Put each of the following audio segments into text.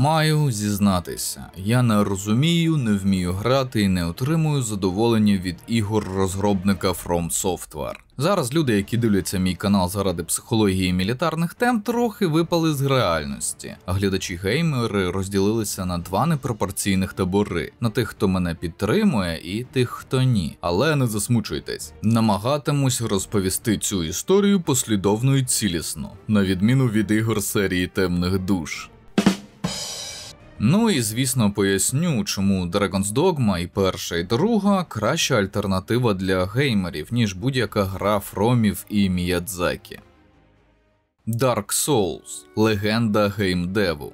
Маю зізнатися, я не розумію, не вмію грати і не отримую задоволення від ігор розробника From Software. Зараз люди, які дивляться мій канал заради психології і мілітарних тем, трохи випали з реальності, а глядачі-геймери розділилися на два непропорційних табори – на тих, хто мене підтримує, і тих, хто ні. Але не засмучуйтесь, намагатимусь розповісти цю історію послідовно і цілісно, на відміну від ігор серії Темних душ. Ну і звісно поясню, чому Dragon's Dogma і перша, і друга краща альтернатива для геймерів, ніж будь-яка гра Фромів і Міядзакі. Dark Souls – легенда геймдеву.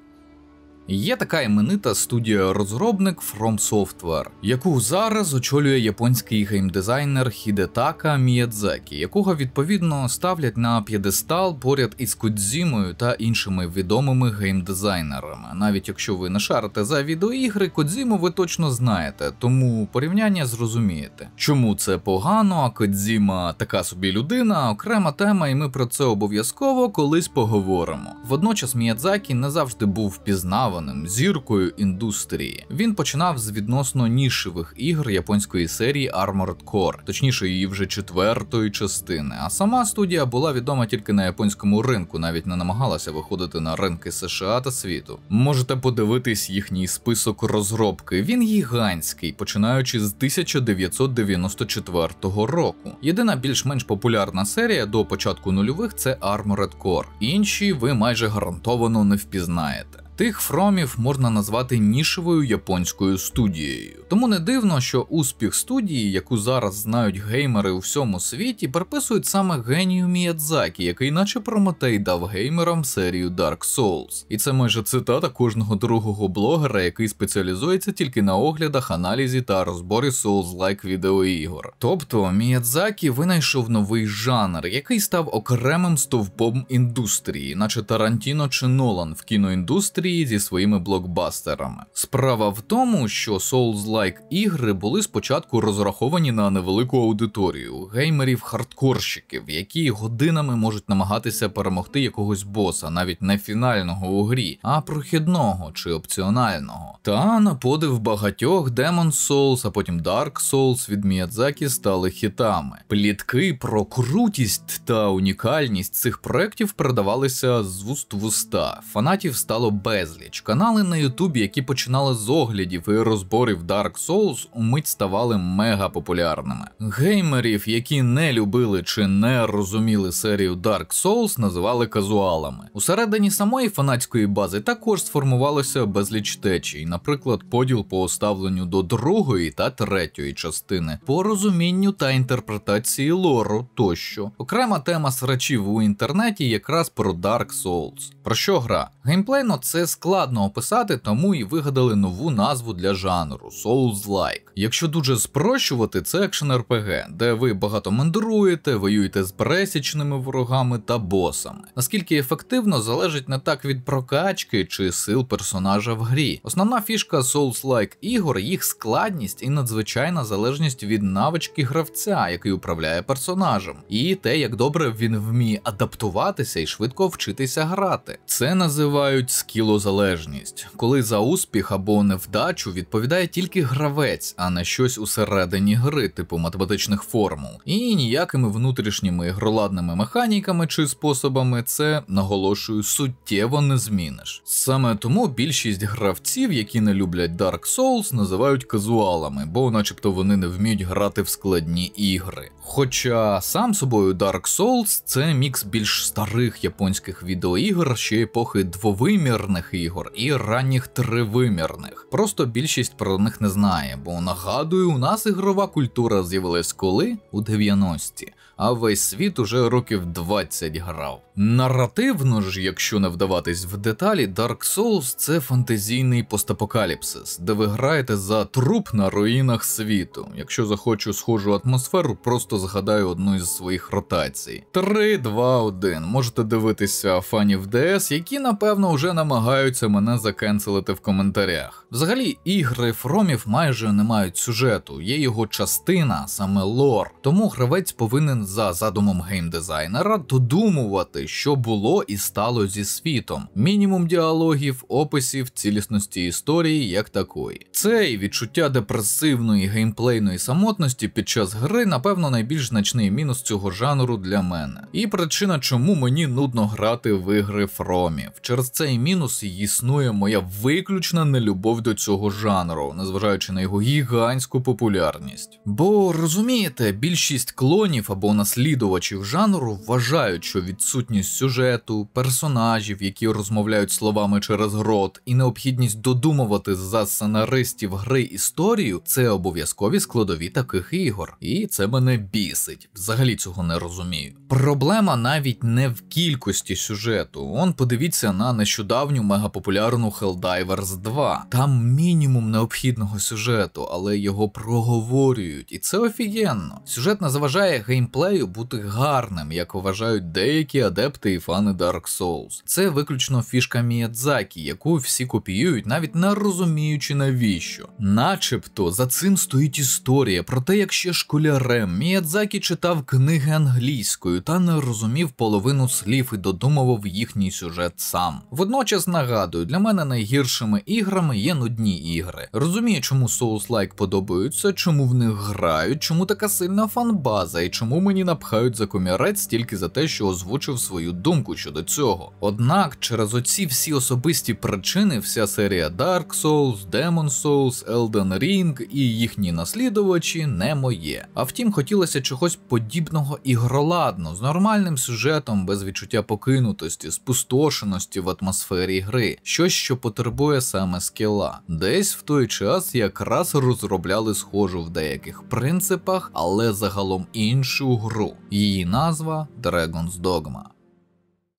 Є така іменита студія-розробник From Software, яку зараз очолює японський геймдизайнер Хідетака Міядзакі, якого відповідно ставлять на п'єдестал поряд із Кодзімою та іншими відомими геймдизайнерами. Навіть якщо ви не шарите за відеоігри, Кодзіму ви точно знаєте, тому порівняння зрозумієте. Чому це погано, а Кодзіма така собі людина – окрема тема, і ми про це обов'язково колись поговоримо. Водночас Міядзакі не завжди був впізнаваним зіркою індустрії. Він починав з відносно нішевих ігр японської серії Armored Core, точніше її вже 4-ї частини, а сама студія була відома тільки на японському ринку, навіть не намагалася виходити на ринки США та світу. Можете подивитись їхній список розробки, він гігантський, починаючи з 1994 року. Єдина більш-менш популярна серія до початку нульових – це Armored Core, інші ви майже гарантовано не впізнаєте. Тих Фромів можна назвати нішевою японською студією. Тому не дивно, що успіх студії, яку зараз знають геймери у всьому світі, приписують саме генію Міядзакі, який наче Прометей дав геймерам серію Dark Souls. І це майже цитата кожного другого блогера, який спеціалізується тільки на оглядах, аналізі та розборі Souls-like відеоігор. Тобто Міядзакі винайшов новий жанр, який став окремим стовпом індустрії, наче Тарантіно чи Нолан в кіноіндустрії зі своїми блокбастерами. Справа в тому, що Souls-like ігри були спочатку розраховані на невелику аудиторію – геймерів-хардкорщиків, які годинами можуть намагатися перемогти якогось боса, навіть не фінального у грі, а прохідного чи опціонального. Та на подив багатьох Demon's Souls, а потім Dark Souls від Міядзакі стали хітами. Плітки про крутість та унікальність цих проєктів передавалися з вуст в уста. Фанатів стало безліч. Канали на Ютубі, які починали з оглядів і розборів Dark Souls, умить ставали мега популярними. Геймерів, які не любили чи не розуміли серію Dark Souls, називали казуалами. Усередині самої фанатської бази також сформувалося безліч течій, наприклад, поділ по ставленню до 2-ї та 3-ї частини, по розумінню та інтерпретації лору тощо. Окрема тема срачів у інтернеті якраз про Dark Souls. Про що гра? Геймплейно це складно описати, тому і вигадали нову назву для жанру – Souls-like. Якщо дуже спрощувати, це екшен-РПГ, де ви багато мандруєте, воюєте з пересічними ворогами та босами. Наскільки ефективно залежить не так від прокачки чи сил персонажа в грі. Основна фішка Souls-like ігор – їх складність і надзвичайна залежність від навички гравця, який управляє персонажем, і те, як добре він вміє адаптуватися і швидко вчитися грати. Це називають скілозалежність, коли за успіх або невдачу відповідає тільки гравець, а не щось усередині гри, типу математичних формул. І ніякими внутрішніми ігроладними механіками чи способами це, наголошую, суттєво не зміниш. Саме тому більшість гравців, які не люблять Dark Souls, називають казуалами, бо начебто вони не вміють грати в складні ігри. Хоча сам собою Dark Souls – це мікс більш старих японських відеоігр ще епохи двовимірних ігор і ранніх тривимірних. Просто більшість про них не знає, бо, нагадую, у нас ігрова культура з'явилась коли? У 90-ті. А весь світ уже років 20 грав. Наративно ж, якщо не вдаватись в деталі, Dark Souls – це фантазійний постапокаліпсис, де ви граєте за труп на руїнах світу. Якщо захочу схожу атмосферу, просто згадаю одну із своїх ротацій. 3, 2, 1. Можете дивитися фанів ДС, які, напевно, вже намагаються мене закенселити в коментарях. Взагалі, ігри Фромів майже не мають сюжету, є його частина, саме лор. Тому гравець повинен за задумом геймдизайнера додумувати, що було і стало зі світом. Мінімум діалогів, описів, цілісності історії як такої. Це і відчуття депресивної геймплейної самотності під час гри, напевно, найбільш значний мінус цього жанру для мене. І причина, чому мені нудно грати в ігри Фромів. Через цей мінус існує моя виключна нелюбов до цього жанру, незважаючи на його гігантську популярність. Бо, розумієте, більшість клонів або наслідувачів жанру вважають, що відсутність сюжету, персонажів, які розмовляють словами через рот, і необхідність додумувати за сценаристів гри історію – це обов'язкові складові таких ігор. І це мене бісить. Взагалі цього не розумію. Проблема навіть не в кількості сюжету. Подивіться на нещодавню мегапопулярну Helldivers 2. Там мінімум необхідного сюжету, але його проговорюють. І це офігенно. Сюжет не заважає геймплею бути гарним, як вважають деякі адепти і фани Dark Souls. Це виключно фішка Міядзакі, яку всі копіюють, навіть не розуміючи навіщо. Начебто за цим стоїть історія про те, як ще школярем Міядзакі читав книги англійською та не розумів половину слів і додумував їхній сюжет сам. Водночас нагадую, для мене найгіршими іграми є нудні ігри. Розумію, чому Souls-like подобаються, чому в них грають, чому така сильна фанбаза і чому мені напхають за комірець тільки за те, що озвучив свою думку щодо цього. Однак через оці всі особисті причини вся серія Dark Souls, Demon Souls, Elden Ring і їхні наслідувачі не моє. А втім, хотілося чогось подібного ігроладно, з нормальним сюжетом, без відчуття покинутості, спустошеності в атмосфері гри. Щось, що потребує саме скіла. Десь в той час якраз розробляли схожу в деяких принципах, але загалом іншу гру. Її назва Dragon's Dogma.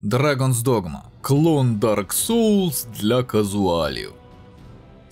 Dragon's Dogma – клон Dark Souls для казуалів.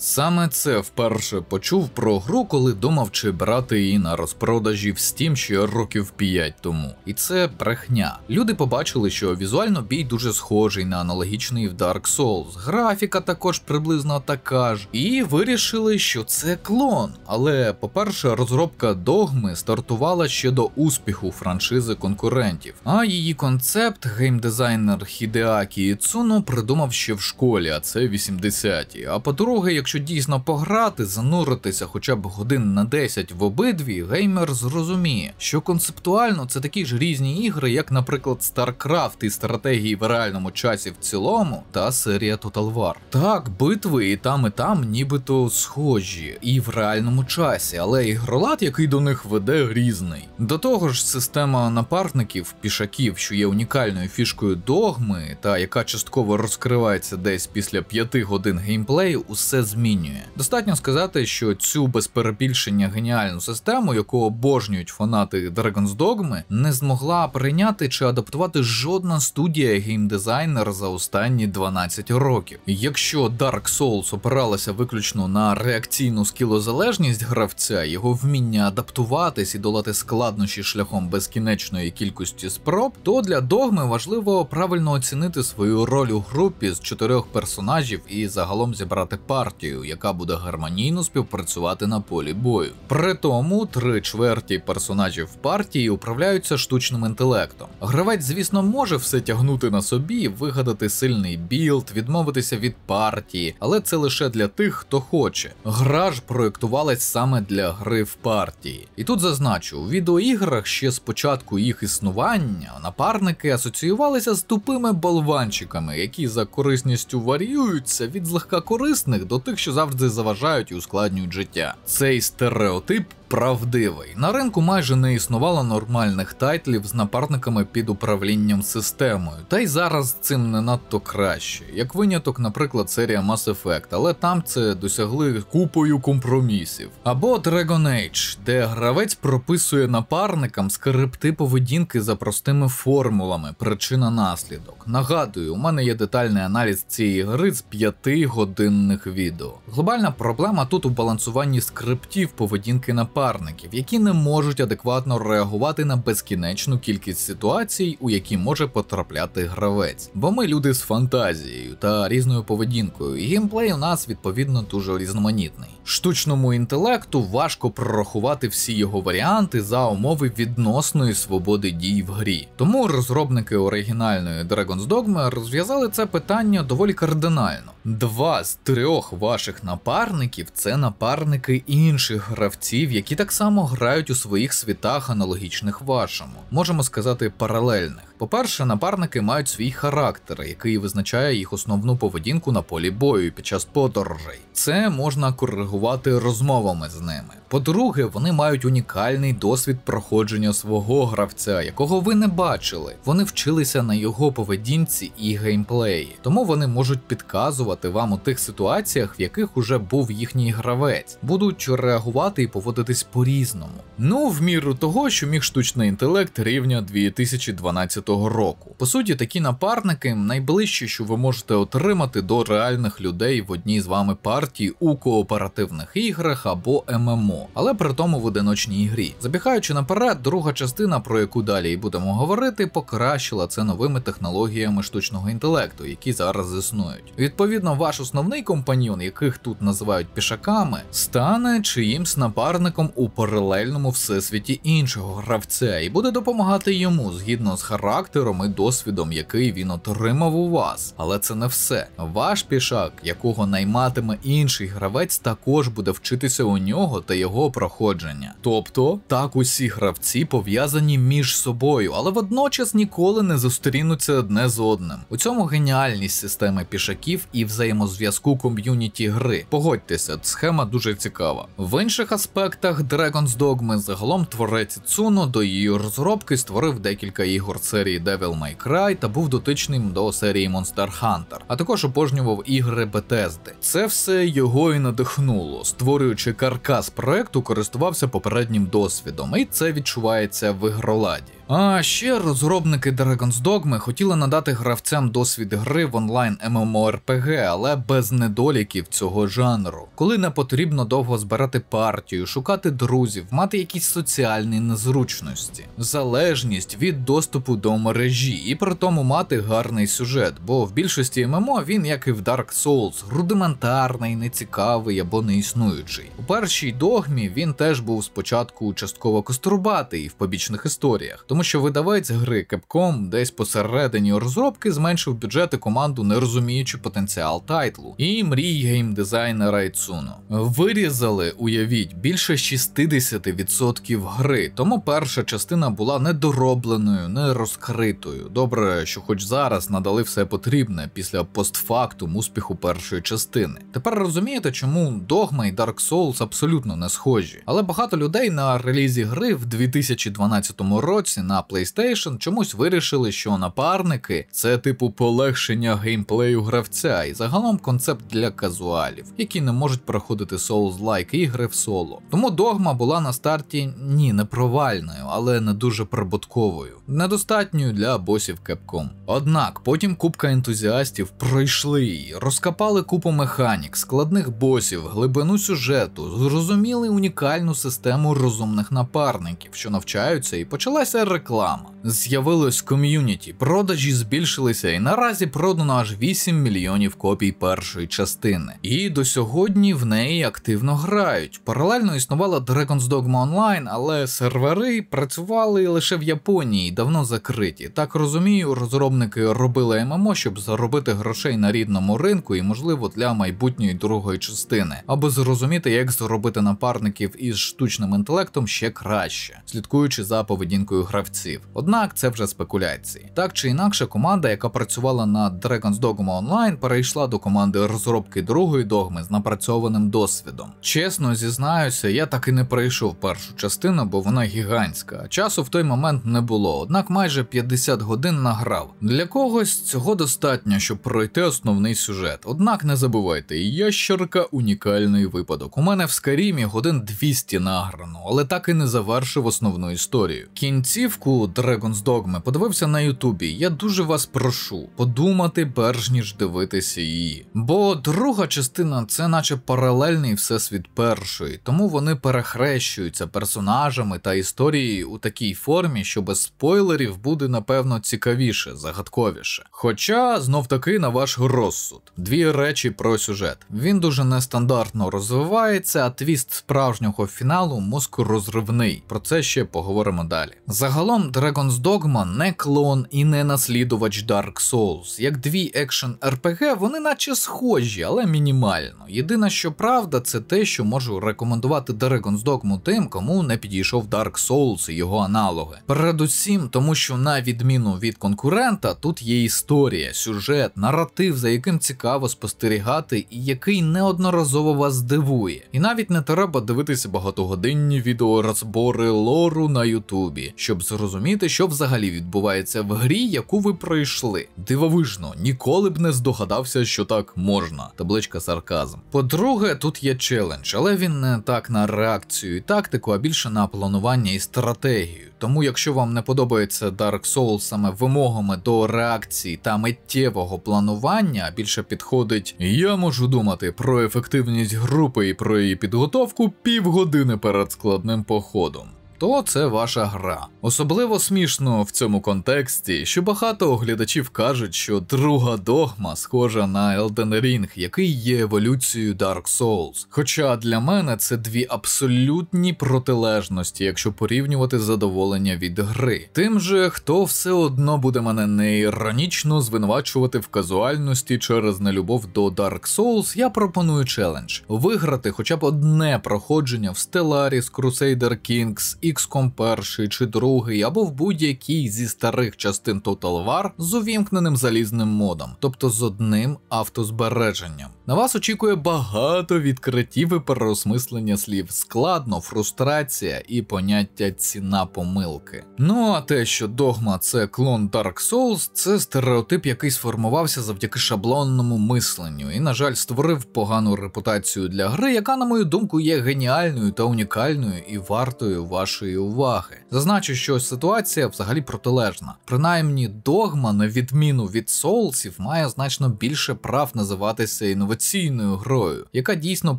Саме це вперше почув про гру, коли думав, чи брати її на розпродажі в Steam ще років 5 тому. І це брехня. Люди побачили, що візуально бій дуже схожий на аналогічний в Dark Souls, графіка також приблизно така ж, і вирішили, що це клон. Але, по-перше, розробка Догми стартувала ще до успіху франшизи конкурентів, а її концепт геймдизайнер Хідеакі Іцуно придумав ще в школі, а це 80-ті. А по-друге, якщо дійсно пограти, зануритися хоча б годин на 10 в обидві, геймер зрозуміє, що концептуально це такі ж різні ігри, як, наприклад, StarCraft і стратегії в реальному часі в цілому, та серія Total War. Так, битви і там нібито схожі, і в реальному часі, але ігролад, який до них веде, різний. До того ж, система напарників, пішаків, що є унікальною фішкою Догми, та яка частково розкривається десь після 5 годин геймплею, усе змінює. Достатньо сказати, що цю без перебільшення геніальну систему, яку обожнюють фанати Dragon's Dogma, не змогла прийняти чи адаптувати жодна студія геймдизайнер за останні 12 років. Якщо Dark Souls опиралася виключно на реакційну скілозалежність гравця, його вміння адаптуватись і долати складнощі шляхом безкінечної кількості спроб, то для Догми важливо правильно оцінити свою роль у групі з 4 персонажів і загалом зібрати партію, яка буде гармонійно співпрацювати на полі бою. При тому 3/4 персонажів партії управляються штучним інтелектом. Гравець, звісно, може все тягнути на собі, вигадати сильний білд, відмовитися від партії, але це лише для тих, хто хоче. Гра ж проєктувалась саме для гри в партії. І тут зазначу, у відеоіграх ще з початку їх існування напарники асоціювалися з тупими болванчиками, які за корисністю варіюються від злегка корисних до тих, що завжди заважають і ускладнюють життя. Цей стереотип правдивий. На ринку майже не існувало нормальних тайтлів з напарниками під управлінням системою, та й зараз цим не надто краще. Як виняток, наприклад, серія Mass Effect, але там це досягли купою компромісів. Або Dragon Age, де гравець прописує напарникам скрипти поведінки за простими формулами, причина-наслідок. Нагадую, у мене є детальний аналіз цієї гри з 5-годинних відео. Глобальна проблема тут у балансуванні скриптів поведінки напарників, напарників, які не можуть адекватно реагувати на безкінечну кількість ситуацій, у які може потрапляти гравець. Бо ми люди з фантазією та різною поведінкою, і геймплей у нас відповідно дуже різноманітний. Штучному інтелекту важко прорахувати всі його варіанти за умови відносної свободи дій в грі. Тому розробники оригінальної Dragon's Dogma розв'язали це питання доволі кардинально. 2 з 3 ваших напарників – це напарники інших гравців, які так само грають у своїх світах аналогічних вашому. Можемо сказати, паралельних. По-перше, напарники мають свій характер, який визначає їх основну поведінку на полі бою під час подорожей. Це можна коригувати розмовами з ними. По-друге, вони мають унікальний досвід проходження свого гравця, якого ви не бачили. Вони вчилися на його поведінці і геймплеї, тому вони можуть підказувати вам у тих ситуаціях, в яких уже був їхній гравець, будуть реагувати і поводитись по-різному. Ну, в міру того, що міг штучний інтелект рівня 2012 року. По суті, такі напарники найближчі, що ви можете отримати до реальних людей в одній з вами партії у кооперативних іграх або ММО, але при тому в одиночній грі. Забігаючи наперед, друга частина, про яку далі і будемо говорити, покращила це новими технологіями штучного інтелекту, які зараз існують. Відповідно, ваш основний компаньйон, яких тут називають пішаками, стане чиїмсь напарником у паралельному всесвіті іншого гравця і буде допомагати йому згідно з характером і досвідом, який він отримав у вас. Але це не все. Ваш пішак, якого найматиме інший гравець, також буде вчитися у нього та його проходження. Тобто, так усі гравці пов'язані між собою, але водночас ніколи не зустрінуться одне з одним. У цьому геніальність системи пішаків і взаємозв'язку ком'юніті гри. Погодьтеся, схема дуже цікава. В інших аспектах Dragon's Dogma загалом творець Цуно до її розробки створив декілька ігор серії Devil May Cry та був дотичним до серії Monster Hunter, а також обожнював ігри Bethesda. Це все його і надихнуло. Створюючи каркас проекту, користувався попереднім досвідом, і це відчувається в ігроладі. А ще розробники Dragon's Dogma хотіли надати гравцям досвід гри в онлайн MMORPG, але без недоліків цього жанру. Коли не потрібно довго збирати партію, шукати друзів, мати якісь соціальні незручності, залежність від доступу до мережі і при тому мати гарний сюжет, бо в більшості ММО він, як і в Dark Souls, рудиментарний, нецікавий або неіснуючий. У першій догмі він теж був спочатку частково кострубатий в побічних історіях, тому що видавець гри Capcom десь посередині розробки зменшив бюджет і команду, не розуміючи потенціал тайтлу і мрій геймдизайнера Ідзуно. Вирізали, уявіть, більше 60% гри, тому перша частина була недоробленою, не розкритою. Добре, що хоч зараз надали все потрібне після постфактум успіху першої частини. Тепер розумієте, чому Dogma і Dark Souls абсолютно не схожі. Але багато людей на релізі гри в 2012 році на PlayStation чомусь вирішили, що напарники – це типу полегшення геймплею гравця і загалом концепт для казуалів, які не можуть проходити Souls-like ігри в соло. Тому Dogma була на старті не провальною, але не дуже прибутковою, недостатньою для босів Capcom. Однак потім купка ентузіастів пройшли її, розкопали купу механік, складних босів, глибину сюжету, зрозуміли унікальну систему розумних напарників, що навчаються, і почалася реклама. З'явилось ком'юніті, продажі збільшилися і наразі продано аж 8 мільйонів копій першої частини. І до сьогодні в неї активно грають. Паралельно існувала Dragon's Dogma Online, але сервери працювали лише в Японії, давно закриті. Так розумію, розробники робили ММО, щоб заробити грошей на рідному ринку і, можливо, для майбутньої другої частини, аби зрозуміти, як зробити напарників із штучним інтелектом ще краще, слідкуючи за поведінкою гравців. Однак це вже спекуляції. Так чи інакше, команда, яка працювала над Dragon's Dogma Online, перейшла до команди розробки другої догми з напрацьованим досвідом. Чесно зізнаюся, я так і не пройшов першу частину, бо вона гігантська. Часу в той момент не було, однак майже 50 годин награв. Для когось цього достатньо, щоб пройти основний сюжет. Однак не забувайте, ящерка – унікальний випадок. У мене в Скайрімі годин 200 награно, але так і не завершив основну історію. Кінцівка кінцівку Dragon's Dogma подивився на ютубі, я дуже вас прошу подумати перш ніж дивитися її. Бо друга частина це наче паралельний всесвіт першої, тому вони перехрещуються персонажами та історією у такій формі, що без спойлерів буде напевно цікавіше, загадковіше. Хоча, знов таки, на ваш розсуд. Дві речі про сюжет. Він дуже нестандартно розвивається, а твіст справжнього фіналу мозкорозривний. Про це ще поговоримо далі. Загалом Dragon's Dogma не клон і не наслідувач Dark Souls. Як дві екшен RPG, вони наче схожі, але мінімально. Єдине, що правда, це те, що можу рекомендувати Dragon's Dogma тим, кому не підійшов Dark Souls і його аналоги. Передусім, тому що на відміну від конкурента, тут є історія, сюжет, наратив, за яким цікаво спостерігати і який неодноразово вас здивує. І навіть не треба дивитися багатогодинні відеорозбори лору на ютубі, щоб зрозуміти, що взагалі відбувається в грі, яку ви пройшли. Дивовижно, ніколи б не здогадався, що так можна. Табличка сарказм. По-друге, тут є челендж, але він не так на реакцію і тактику, а більше на планування і стратегію. Тому якщо вам не подобається Dark Souls саме вимогами до реакції та миттєвого планування, а більше підходить «я можу думати про ефективність групи і про її підготовку півгодини перед складним походом», то це ваша гра. Особливо смішно в цьому контексті, що багато глядачів кажуть, що друга догма схожа на Elden Ring, який є еволюцією Dark Souls. Хоча для мене це дві абсолютні протилежності, якщо порівнювати задоволення від гри. Тим же, хто все одно буде мене не іронічно звинувачувати в казуальності через нелюбов до Dark Souls, я пропоную челендж. Виграти хоча б одне проходження в Stellaris, Crusader Kings, XCOM 1 чи 2, або в будь-якій зі старих частин Total War з увімкненим залізним модом, тобто з одним автозбереженням. На вас очікує багато відкриттів і переосмислення слів складно, фрустрація і поняття ціна помилки. Ну а те, що догма це клон Dark Souls, це стереотип, який сформувався завдяки шаблонному мисленню і, на жаль, створив погану репутацію для гри, яка, на мою думку, є геніальною та унікальною і вартою вашої уваги. Зазначу, що ситуація взагалі протилежна. Принаймні, догма, на відміну від соулсів, має значно більше прав називатися інноваційною грою, яка дійсно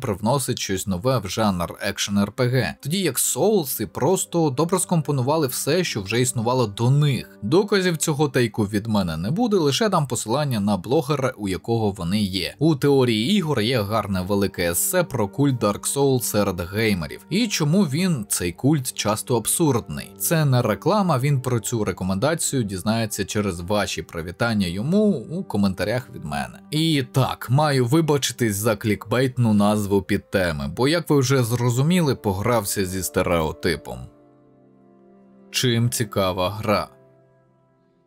привносить щось нове в жанр екшен-РПГ. Тоді як соулси просто добре скомпонували все, що вже існувало до них. Доказів цього тейку від мене не буде, лише дам посилання на блогера, у якого вони є. У теорії ігор є гарне велике есе про культ Dark Souls серед геймерів. І чому він, цей культ, часто абсурдний. Це не реклама, він про цю рекомендацію дізнається через ваші привітання йому у коментарях від мене. І так, маю вибачитись за клікбейтну назву під теми, бо, як ви вже зрозуміли, погрався зі стереотипом. Чим цікава гра?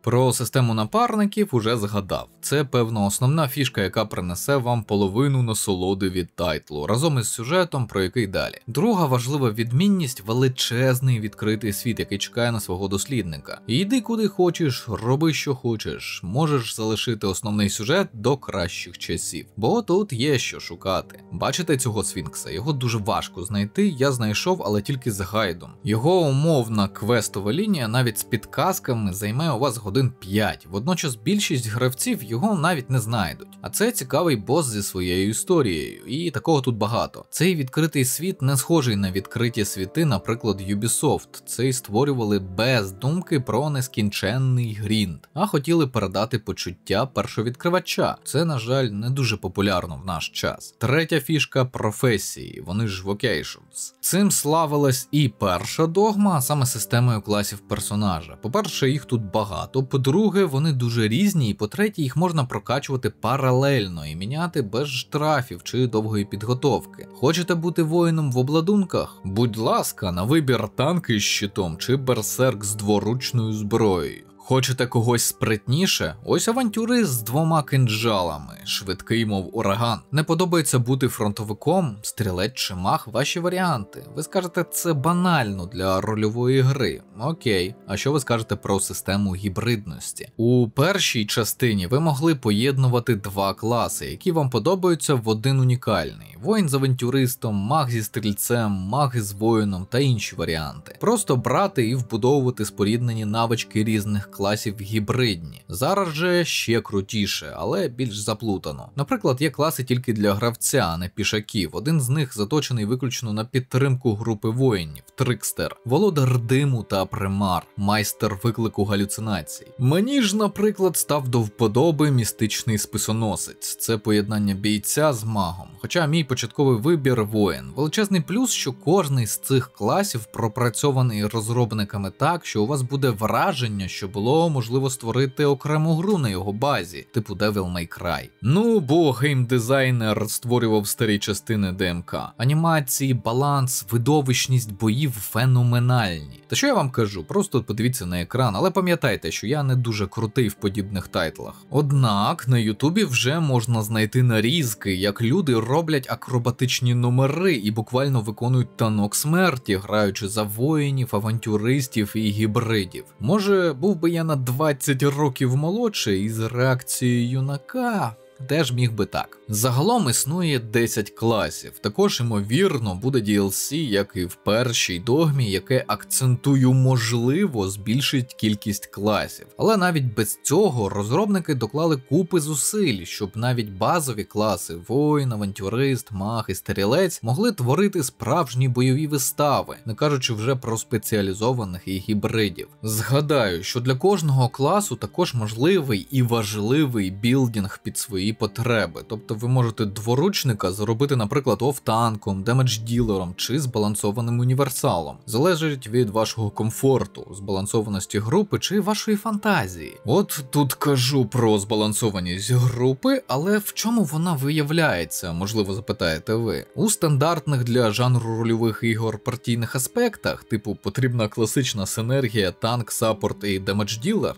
Про систему напарників уже згадав. Це, певно, основна фішка, яка принесе вам половину насолоди від тайтлу, разом із сюжетом, про який далі. Друга важлива відмінність – величезний відкритий світ, який чекає на свого дослідника. Йди куди хочеш, роби що хочеш, можеш залишити основний сюжет до кращих часів, бо тут є що шукати. Бачите цього сфінкса? Його дуже важко знайти, я знайшов, але тільки з гайдом. Його умовна квестова лінія навіть з підказками займе у вас годин 5, водночас більшість гравців його навіть не знайдуть. А це цікавий бос зі своєю історією, і такого тут багато. Цей відкритий світ не схожий на відкриті світи, наприклад, Ubisoft. Цей створювали без думки про нескінченний грінд, а хотіли передати почуття першовідкривача. Це, на жаль, не дуже популярно в наш час. Третя фішка – професії, вони ж vocations. Цим славилась і перша догма, а саме системою класів персонажа. По-перше, їх тут багато, по-друге, вони дуже різні, і по-третє, їх можна прокачувати паралельно і міняти без штрафів чи довгої підготовки. Хочете бути воїном в обладунках? Будь ласка, на вибір танки з щитом чи берсерк з дворучною зброєю. Хочете когось спритніше? Ось авантюрист з 2 кинджалами, швидкий, мов ураган. Не подобається бути фронтовиком, стрілець чи маг – ваші варіанти. Ви скажете, це банально для рольової гри. Окей. А що ви скажете про систему гібридності? У першій частині ви могли поєднувати 2 класи, які вам подобаються в один унікальний. Воїн з авантюристом, маг зі стрільцем, маг із воїном та інші варіанти. Просто брати і вбудовувати споріднені навички різних класів гібридні. Зараз же ще крутіше, але більш заплутано. Наприклад, є класи тільки для гравця, а не пішаків. Один з них заточений виключно на підтримку групи воїнів – Трикстер, володар диму та примар, майстер виклику галюцинацій. Мені ж, наприклад, став до вподоби містичний списоносець. Це поєднання бійця з магом. Хоча мій початковий вибір – воїн. Величезний плюс, що кожний з цих класів пропрацьований розробниками так, що у вас буде враження, що було можливо створити окрему гру на його базі, типу Devil May Cry. Ну, бо геймдизайнер створював старі частини ДМК. Анімації, баланс, видовищність боїв феноменальні. Та що я вам кажу, просто подивіться на екран, але пам'ятайте, що я не дуже крутий в подібних тайтлах. Однак на Ютубі вже можна знайти нарізки, як люди роблять акробатичні номери і буквально виконують танок смерті, граючи за воїнів, авантюристів і гібридів. Може, був би я на 20 років молодший із реакцією юнака, теж міг би так. Загалом існує 10 класів. Також, ймовірно, буде DLC, як і в першій догмі, яке, акцентую, можливо, збільшить кількість класів. Але навіть без цього розробники доклали купи зусиль, щоб навіть базові класи – воїн, авантюрист, маг і стрілець – могли творити справжні бойові вистави, не кажучи вже про спеціалізованих і гібридів. Згадаю, що для кожного класу також можливий і важливий білдинг під свої потреби. Тобто ви можете дворучника зробити, наприклад, офтанком, демедж-ділером чи збалансованим універсалом. Залежить від вашого комфорту, збалансованості групи чи вашої фантазії. От тут кажу про збалансованість групи, але в чому вона виявляється, можливо, запитаєте ви? У стандартних для жанру рольових ігор партійних аспектах, типу потрібна класична синергія, танк, саппорт і демедж-ділер?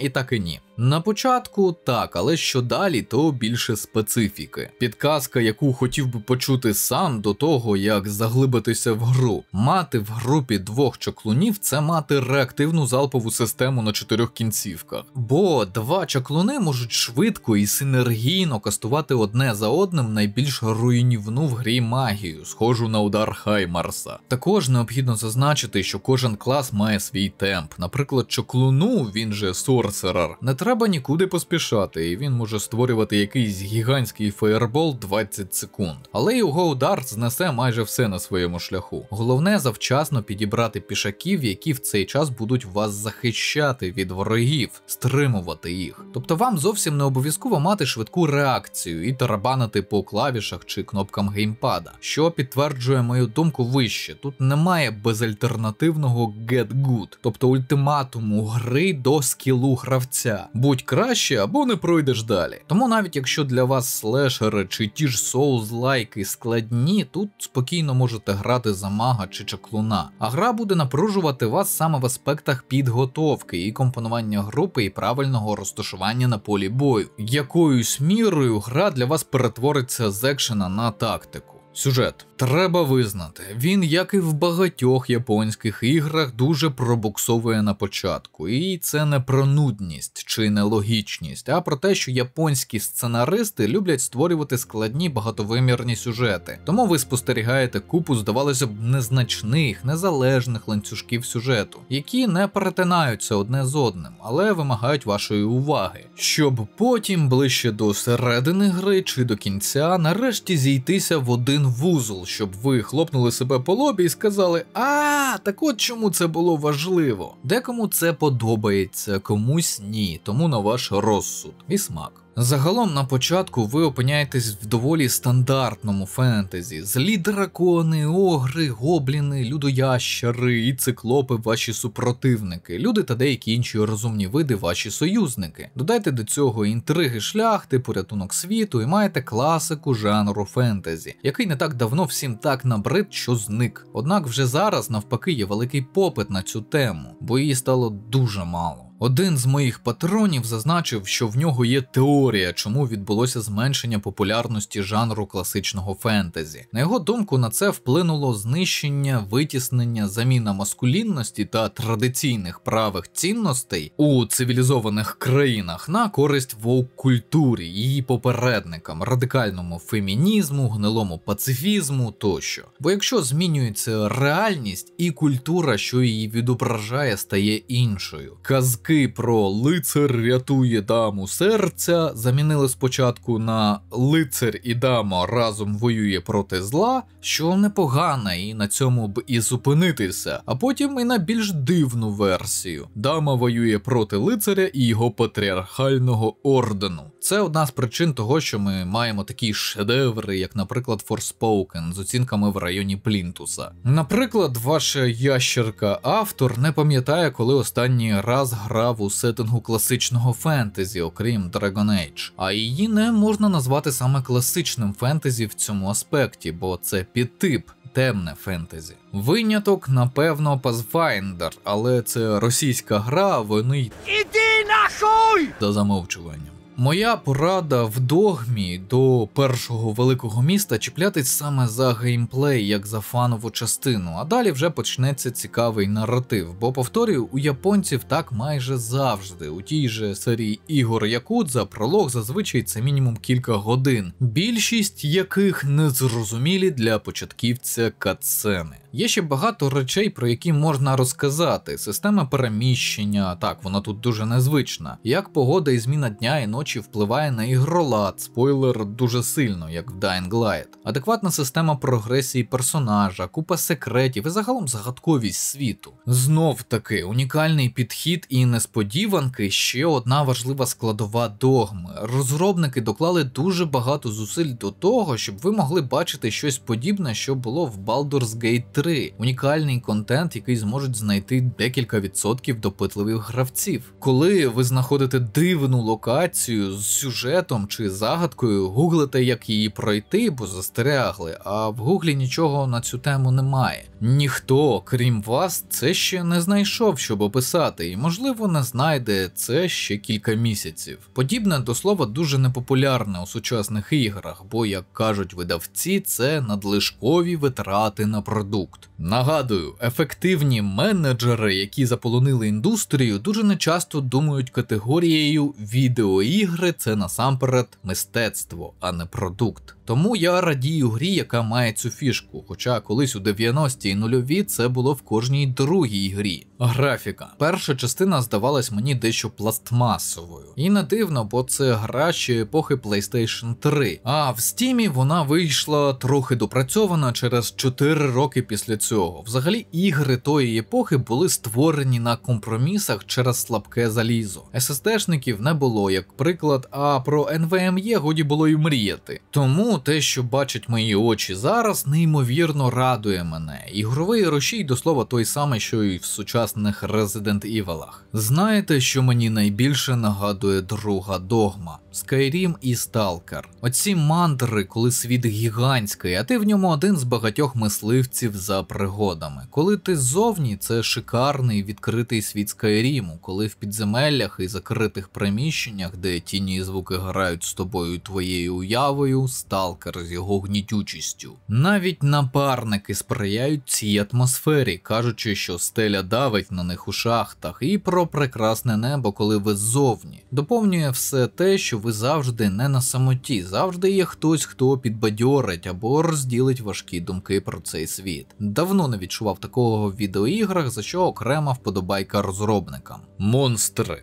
І так і ні. На початку так, але що далі, то більше специфіки. Підказка, яку хотів би почути сам до того, як заглибитися в гру. Мати в групі 2 чаклунів – це мати реактивну залпову систему на 4 кінцівках. Бо 2 чаклуни можуть швидко і синергійно кастувати одне за одним найбільш руйнівну в грі магію, схожу на удар Хаймарса. Також необхідно зазначити, що кожен клас має свій темп. Наприклад, чаклуну, він же сорсерер, не треба нікуди поспішати, і він може створювати якийсь гігантський фаєрбол 20 секунд. Але його удар знесе майже все на своєму шляху. Головне завчасно підібрати пішаків, які в цей час будуть вас захищати від ворогів, стримувати їх. Тобто вам зовсім не обов'язково мати швидку реакцію і тарабанити по клавішах чи кнопкам геймпада, що підтверджує мою думку вище. Тут немає безальтернативного get good, тобто ультиматуму гри до скілу гравця. Будь краще або не пройдеш далі. Тому навіть якщо для вас слешери чи ті ж соулз-лайки складні, тут спокійно можете грати за мага чи чаклуна. А гра буде напружувати вас саме в аспектах підготовки і компонування групи і правильного розташування на полі бою. Якоюсь мірою гра для вас перетвориться з екшена на тактику. Сюжет. Треба визнати, він, як і в багатьох японських іграх, дуже пробуксовує на початку. І це не про нудність чи нелогічність, а про те, що японські сценаристи люблять створювати складні багатовимірні сюжети. Тому ви спостерігаєте купу, здавалося б, незначних, незалежних ланцюжків сюжету, які не перетинаються одне з одним, але вимагають вашої уваги. Щоб потім, ближче до середини гри чи до кінця, нарешті зійтися в один вузол, щоб ви хлопнули себе по лобі і сказали: так от чому це було важливо. Декому це подобається, комусь ні, тому на ваш розсуд і смак. Загалом на початку ви опиняєтесь в доволі стандартному фентезі. Злі дракони, огри, гобліни, людоящери і циклопи ваші супротивники, люди та деякі інші розумні види ваші союзники. Додайте до цього інтриги шляхти, порятунок світу і маєте класику жанру фентезі, який не так давно всім так набрид, що зник. Однак вже зараз навпаки є великий попит на цю тему, бо її стало дуже мало. Один з моїх патронів зазначив, що в нього є теорія, чому відбулося зменшення популярності жанру класичного фентезі. На його думку, на це вплинуло знищення, витіснення, заміна маскулінності та традиційних правих цінностей у цивілізованих країнах на користь воук-культурі, її попередникам, радикальному фемінізму, гнилому пацифізму тощо. Бо якщо змінюється реальність, і культура, що її відображає, стає іншою. Казки про лицар рятує даму серця замінили спочатку на лицар і дама разом воює проти зла, що непогано, і на цьому б і зупинитися, а потім і на більш дивну версію. Дама воює проти лицаря і його патріархального ордену. Це одна з причин того, що ми маємо такі шедеври, як, наприклад, Forspoken з оцінками в районі Плінтуса. Наприклад, ваша ящерка-автор не пам'ятає, коли останній раз грав у сеттингу класичного фентезі, окрім Dragon Age. А її не можна назвати саме класичним фентезі в цьому аспекті, бо це підтип. Темне фентезі. Виняток, напевно, Pathfinder, але це російська гра, вони «Іди нахуй!» за замовчуванням. Моя порада в догмі до першого великого міста чіплятись саме за геймплей, як за фанову частину, а далі вже почнеться цікавий наратив, бо, повторюю, у японців так майже завжди. У тій же серії ігор Якудза пролог зазвичай це мінімум кілька годин, більшість яких незрозумілі для початківця катсцени. Є ще багато речей, про які можна розказати. Система переміщення, так, вона тут дуже незвична. Як погода і зміна дня і ночі впливає на ігролад, спойлер, дуже сильно, як в Dying Light. Адекватна система прогресії персонажа, купа секретів і загалом загадковість світу. Знов таки, унікальний підхід і несподіванки – ще одна важлива складова догми. Розробники доклали дуже багато зусиль до того, щоб ви могли бачити щось подібне, що було в Baldur's Gate 3. Унікальний контент, який зможуть знайти декілька відсотків допитливих гравців. Коли ви знаходите дивну локацію з сюжетом чи загадкою, гуглите, як її пройти, бо застрягли, а в гуглі нічого на цю тему немає. Ніхто, крім вас, це ще не знайшов, щоб описати, і, можливо, не знайде це ще кілька місяців. Подібне, до слова, дуже непопулярне у сучасних іграх, бо, як кажуть видавці, це надлишкові витрати на продукт. Нагадую, ефективні менеджери, які заполонили індустрію, дуже нечасто думають категорією «відеоігри – це насамперед мистецтво, а не продукт». Тому я радію грі, яка має цю фішку, хоча колись у 90-ті і нульові це було в кожній другій грі. Графіка. Перша частина здавалась мені дещо пластмасовою. І не дивно, бо це гра ще епохи PlayStation 3. А в Стімі вона вийшла трохи допрацьована через 4 роки після цього. Взагалі ігри тої епохи були створені на компромісах через слабке залізо. SSD-шників не було, як приклад, а про NVMe годі було й мріяти. Тому те, що бачать мої очі зараз, неймовірно радує мене. Ігровий рушій, до слова, той самий, що і в сучасних Resident Evil'ах. Знаєте, що мені найбільше нагадує друга догма? Skyrim і Stalker. Оці мандри, коли світ гігантський, а ти в ньому один з багатьох мисливців за пригодами. Коли ти ззовні, це шикарний відкритий світ Скайріму, коли в підземеллях і закритих приміщеннях, де тіні і звуки грають з тобою і твоєю уявою, Сталкер з його гнітючістю. Навіть напарники сприяють цій атмосфері, кажучи, що стеля давить на них у шахтах, і про прекрасне небо, коли ви ззовні. Доповнює все те, що ви завжди не на самоті, завжди є хтось, хто підбадьорить або розділить важкі думки про цей світ. Давно не відчував такого в відеоіграх, за що окрема вподобайка розробникам. Монстри.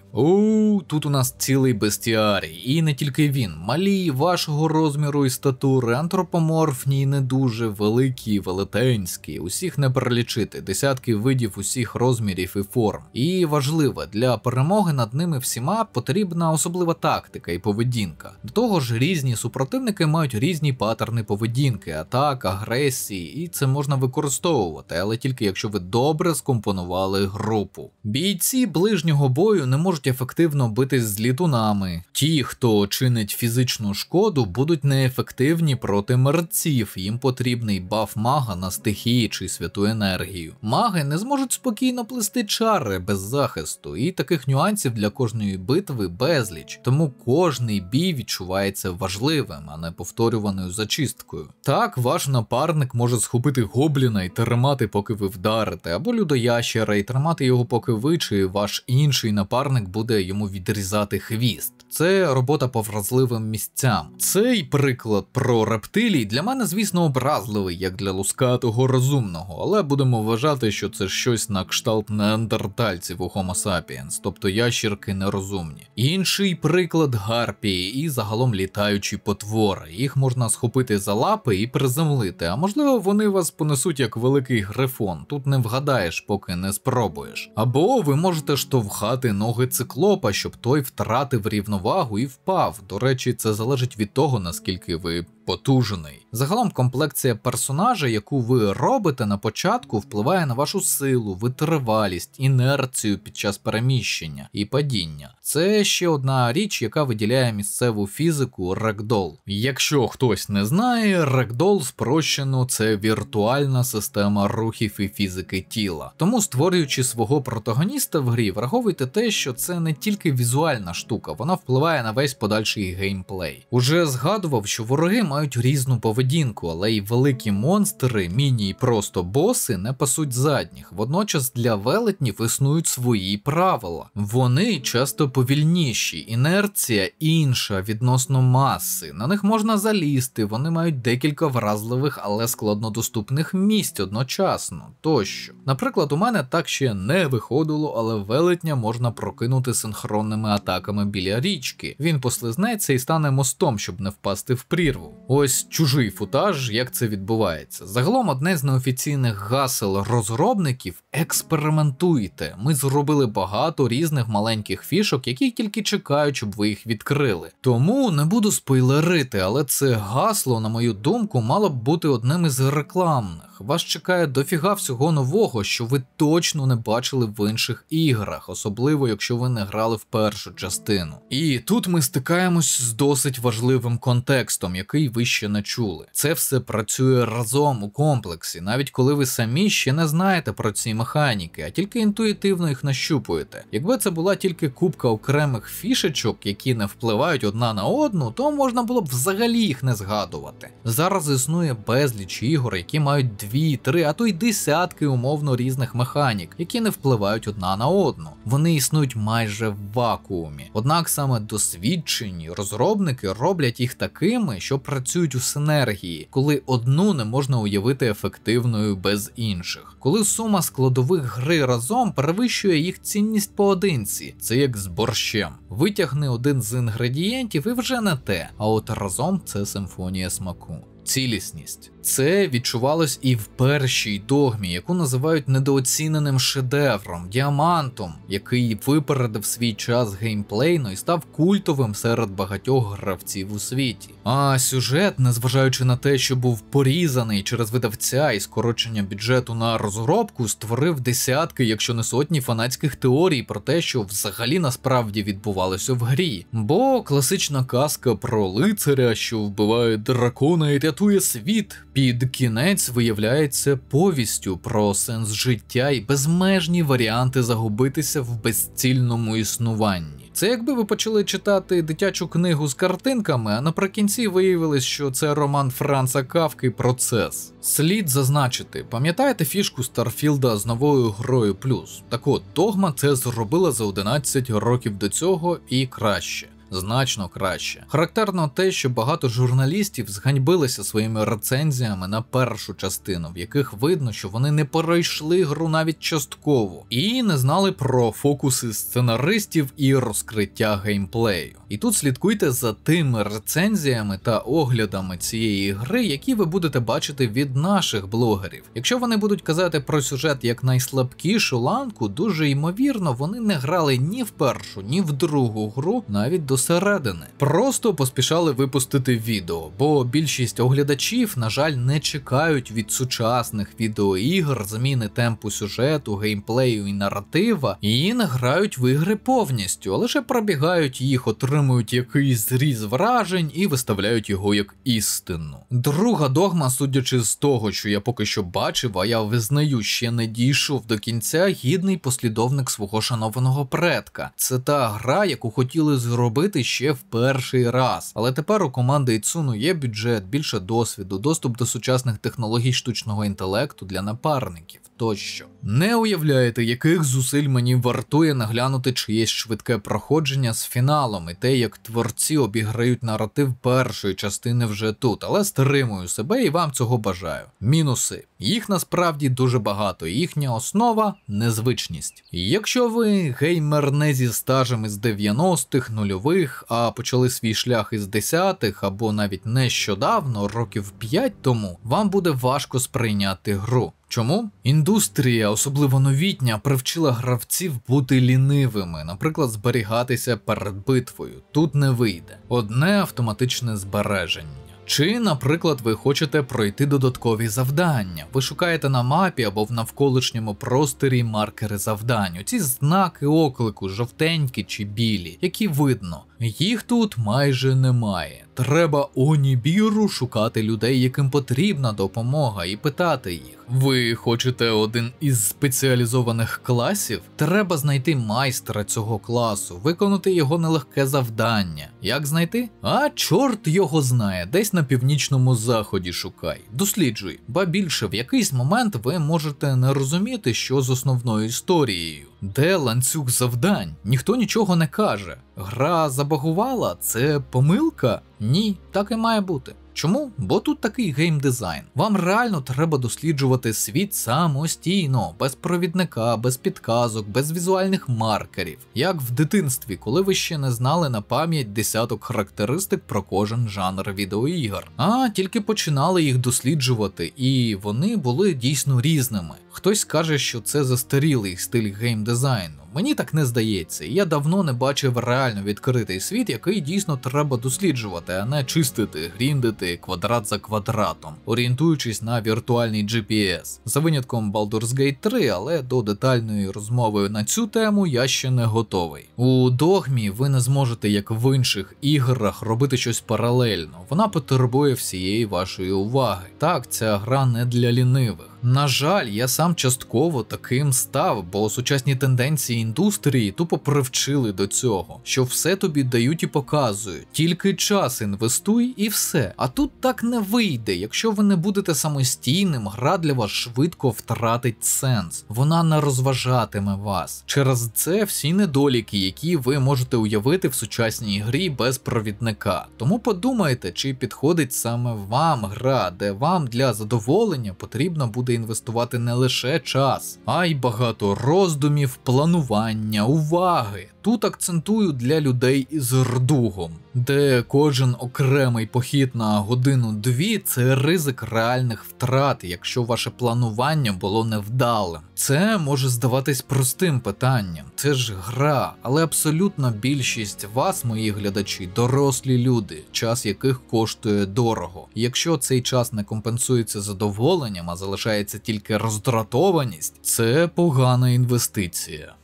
Тут у нас цілий бестіарій, і не тільки він. Малі, вашого розміру і статури, антропоморфні і не дуже, великі, велетенські, усіх не перелічити, десятки видів усіх розмірів і форм. І важливо, для перемоги над ними всіма потрібна особлива тактика і поведінка. До того ж, різні супротивники мають різні паттерни поведінки, атак, агресії, і це можна використовувати, але тільки якщо ви добре скомпонували групу. Бійці ближнього бою не можуть ефективно битись з літунами. Ті, хто чинить фізичну шкоду, будуть неефективні проти мерців, їм потрібний баф мага на стихії чи святу енергію. Маги не зможуть спокійно плести чари без захисту, і таких нюансів для кожної битви безліч, тому кожний бій відчувається важливим, а не повторюваною зачисткою. Так, ваш напарник може схопити гобліна і тримати, поки ви вдарите, або людоящера і тримати його, поки ви, чи ваш інший напарник буде йому відрізати хвіст. Це робота по вразливим місцям. Цей приклад про рептилій для мене, звісно, образливий, як для лускатого розумного, але будемо вважати, що це щось на кшталт неандертальців у Homo sapiens, тобто ящірки нерозумні. Інший приклад гарпії і загалом літаючі потвори. Їх можна схопити за лапи і приземлити, а можливо вони вас понесуть як великий грифон, тут не вгадаєш, поки не спробуєш. Або ви можете штовхати ноги циклопа, щоб той втратив рівновагу і впав. До речі, це залежить від того, наскільки ви потужний. Загалом комплекція персонажа, яку ви робите на початку, впливає на вашу силу, витривалість, інерцію під час переміщення і падіння. Це ще одна річ, яка виділяє місцеву фізику Ragdoll. Якщо хтось не знає, Ragdoll спрощено це віртуальна система рухів і фізики тіла. Тому, створюючи свого протагоніста в грі, враховуйте те, що це не тільки візуальна штука, вона впливає на весь подальший геймплей. Уже згадував, що вороги мають різну поведінку, але й великі монстри, міні і просто боси не пасуть задніх. Водночас для велетнів існують свої правила. Вони часто повільніші, інерція інша відносно маси. На них можна залізти, вони мають декілька вразливих, але складнодоступних місць одночасно, тощо. Наприклад, у мене так ще не виходило, але велетня можна прокинути синхронними атаками біля річки. Він послизнеться і стане мостом, щоб не впасти в прірву. Ось чужий футаж, як це відбувається. Загалом одне з неофіційних гасел розробників – експериментуйте. Ми зробили багато різних маленьких фішок, які тільки чекають, щоб ви їх відкрили. Тому не буду спойлерити, але це гасло, на мою думку, мало б бути одним із рекламних. Вас чекає дофіга всього нового, що ви точно не бачили в інших іграх, особливо якщо ви не грали в першу частину. І тут ми стикаємось з досить важливим контекстом, який ви ще не чули. Це все працює разом у комплексі, навіть коли ви самі ще не знаєте про ці механіки, а тільки інтуїтивно їх нащупуєте. Якби це була тільки купка окремих фішечок, які не впливають одна на одну, то можна було б взагалі їх не згадувати. Зараз існує безліч ігор, які мають 2, 3, а то й десятки умовно різних механік, які не впливають одна на одну. Вони існують майже в вакуумі. Однак саме досвідчені розробники роблять їх такими, що працюють у синергії, коли одну не можна уявити ефективною без інших. Коли сума складових гри разом перевищує їх цінність поодинці. Це як з борщем. Витягни один з інгредієнтів і вже не те, а от разом це симфонія смаку. Цілісність. Це відчувалось і в першій догмі, яку називають недооціненим шедевром, діамантом, який випередив свій час геймплейно і став культовим серед багатьох гравців у світі. А сюжет, незважаючи на те, що був порізаний через видавця і скорочення бюджету на розробку, створив десятки, якщо не сотні фанатських теорій про те, що взагалі насправді відбувалося в грі. Бо класична казка про лицаря, що вбиває дракона і рятує світ, під кінець виявляється повістю про сенс життя і безмежні варіанти загубитися в безцільному існуванні. Це якби ви почали читати дитячу книгу з картинками, а наприкінці виявилось, що це роман Франца Кафки «Процес». Слід зазначити, пам'ятаєте фішку Старфілда з новою грою плюс? Так от, Dogma це зробила за 11 років до цього і краще. Значно краще. Характерно те, що багато журналістів зганьбилися своїми рецензіями на першу частину, в яких видно, що вони не пройшли гру навіть частково, і не знали про фокуси сценаристів і розкриття геймплею. І тут слідкуйте за тими рецензіями та оглядами цієї гри, які ви будете бачити від наших блогерів. Якщо вони будуть казати про сюжет як найслабкішу ланку, дуже ймовірно, вони не грали ні в першу, ні в другу гру навіть до середини. Просто поспішали випустити відео, бо більшість оглядачів, на жаль, не чекають від сучасних відеоігр зміни темпу сюжету, геймплею і наратива, і не грають в ігри повністю, а лише пробігають їх, отримують якийсь зріз вражень і виставляють його як істину. Друга догма, судячи з того, що я поки що бачив, а я визнаю, ще не дійшов до кінця, гідний послідовник свого шанованого предка. Це та гра, яку хотіли зробити ще в перший раз. Але тепер у команди Itsuno є бюджет, більше досвіду, доступ до сучасних технологій штучного інтелекту для напарників тощо. Не уявляєте, яких зусиль мені вартує наглянути чиєсь швидке проходження з фіналом і те, як творці обіграють наратив першої частини вже тут, але стримую себе і вам цього бажаю. Мінуси. Їх насправді дуже багато, їхня основа – незвичність. Якщо ви геймер не зі стажем із 90-х, нульових, а почали свій шлях із 10-х або навіть нещодавно, років 5 тому, вам буде важко сприйняти гру. Чому? Індустрія, особливо новітня, привчила гравців бути лінивими, наприклад, зберігатися перед битвою. Тут не вийде. Одне автоматичне збереження. Чи, наприклад, ви хочете пройти додаткові завдання. Ви шукаєте на мапі або в навколишньому просторі маркери завдань. Ці знаки оклику, жовтенькі чи білі, які видно. Їх тут майже немає. Треба онібіру шукати людей, яким потрібна допомога, і питати їх. Ви хочете один із спеціалізованих класів? Треба знайти майстра цього класу, виконати його нелегке завдання. Як знайти? А чорт його знає, десь на північному заході шукай. Досліджуй. Ба більше, в якийсь момент ви можете не розуміти, що з основною історією. Де ланцюг завдань? Ніхто нічого не каже. Гра забагувала? Це помилка? Ні, так і має бути. Чому? Бо тут такий геймдизайн. Вам реально треба досліджувати світ самостійно, без провідника, без підказок, без візуальних маркерів. Як в дитинстві, коли ви ще не знали на пам'ять десяток характеристик про кожен жанр відеоігр. А тільки починали їх досліджувати, і вони були дійсно різними. Хтось каже, що це застарілий стиль геймдизайну. Мені так не здається, я давно не бачив реально відкритий світ, який дійсно треба досліджувати, а не чистити, гріндити квадрат за квадратом, орієнтуючись на віртуальний GPS. За винятком Baldur's Gate 3, але до детальної розмови на цю тему я ще не готовий. У Догмі ви не зможете, як в інших іграх, робити щось паралельно. Вона потребує всієї вашої уваги. Так, ця гра не для лінивих. На жаль, я сам частково таким став, бо сучасні тенденції індустрії тупо привчили до цього, що все тобі дають і показують. Тільки час інвестуй і все. А тут так не вийде. Якщо ви не будете самостійним, гра для вас швидко втратить сенс. Вона не розважатиме вас. Через це всі недоліки, які ви можете уявити в сучасній грі без провідника. Тому подумайте, чи підходить саме вам гра, де вам для задоволення потрібно буде інвестувати не лише час, а й багато роздумів, планування, уваги. Тут акцентую для людей із рдугом, де кожен окремий похід на годину-дві – це ризик реальних втрат, якщо ваше планування було невдалим. Це може здаватись простим питанням, це ж гра, але абсолютна більшість вас, мої глядачі, дорослі люди, час яких коштує дорого. Якщо цей час не компенсується задоволенням, а залишається тільки роздратованість, це погана інвестиція.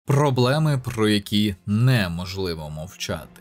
Проблеми, про які неможливо мовчати.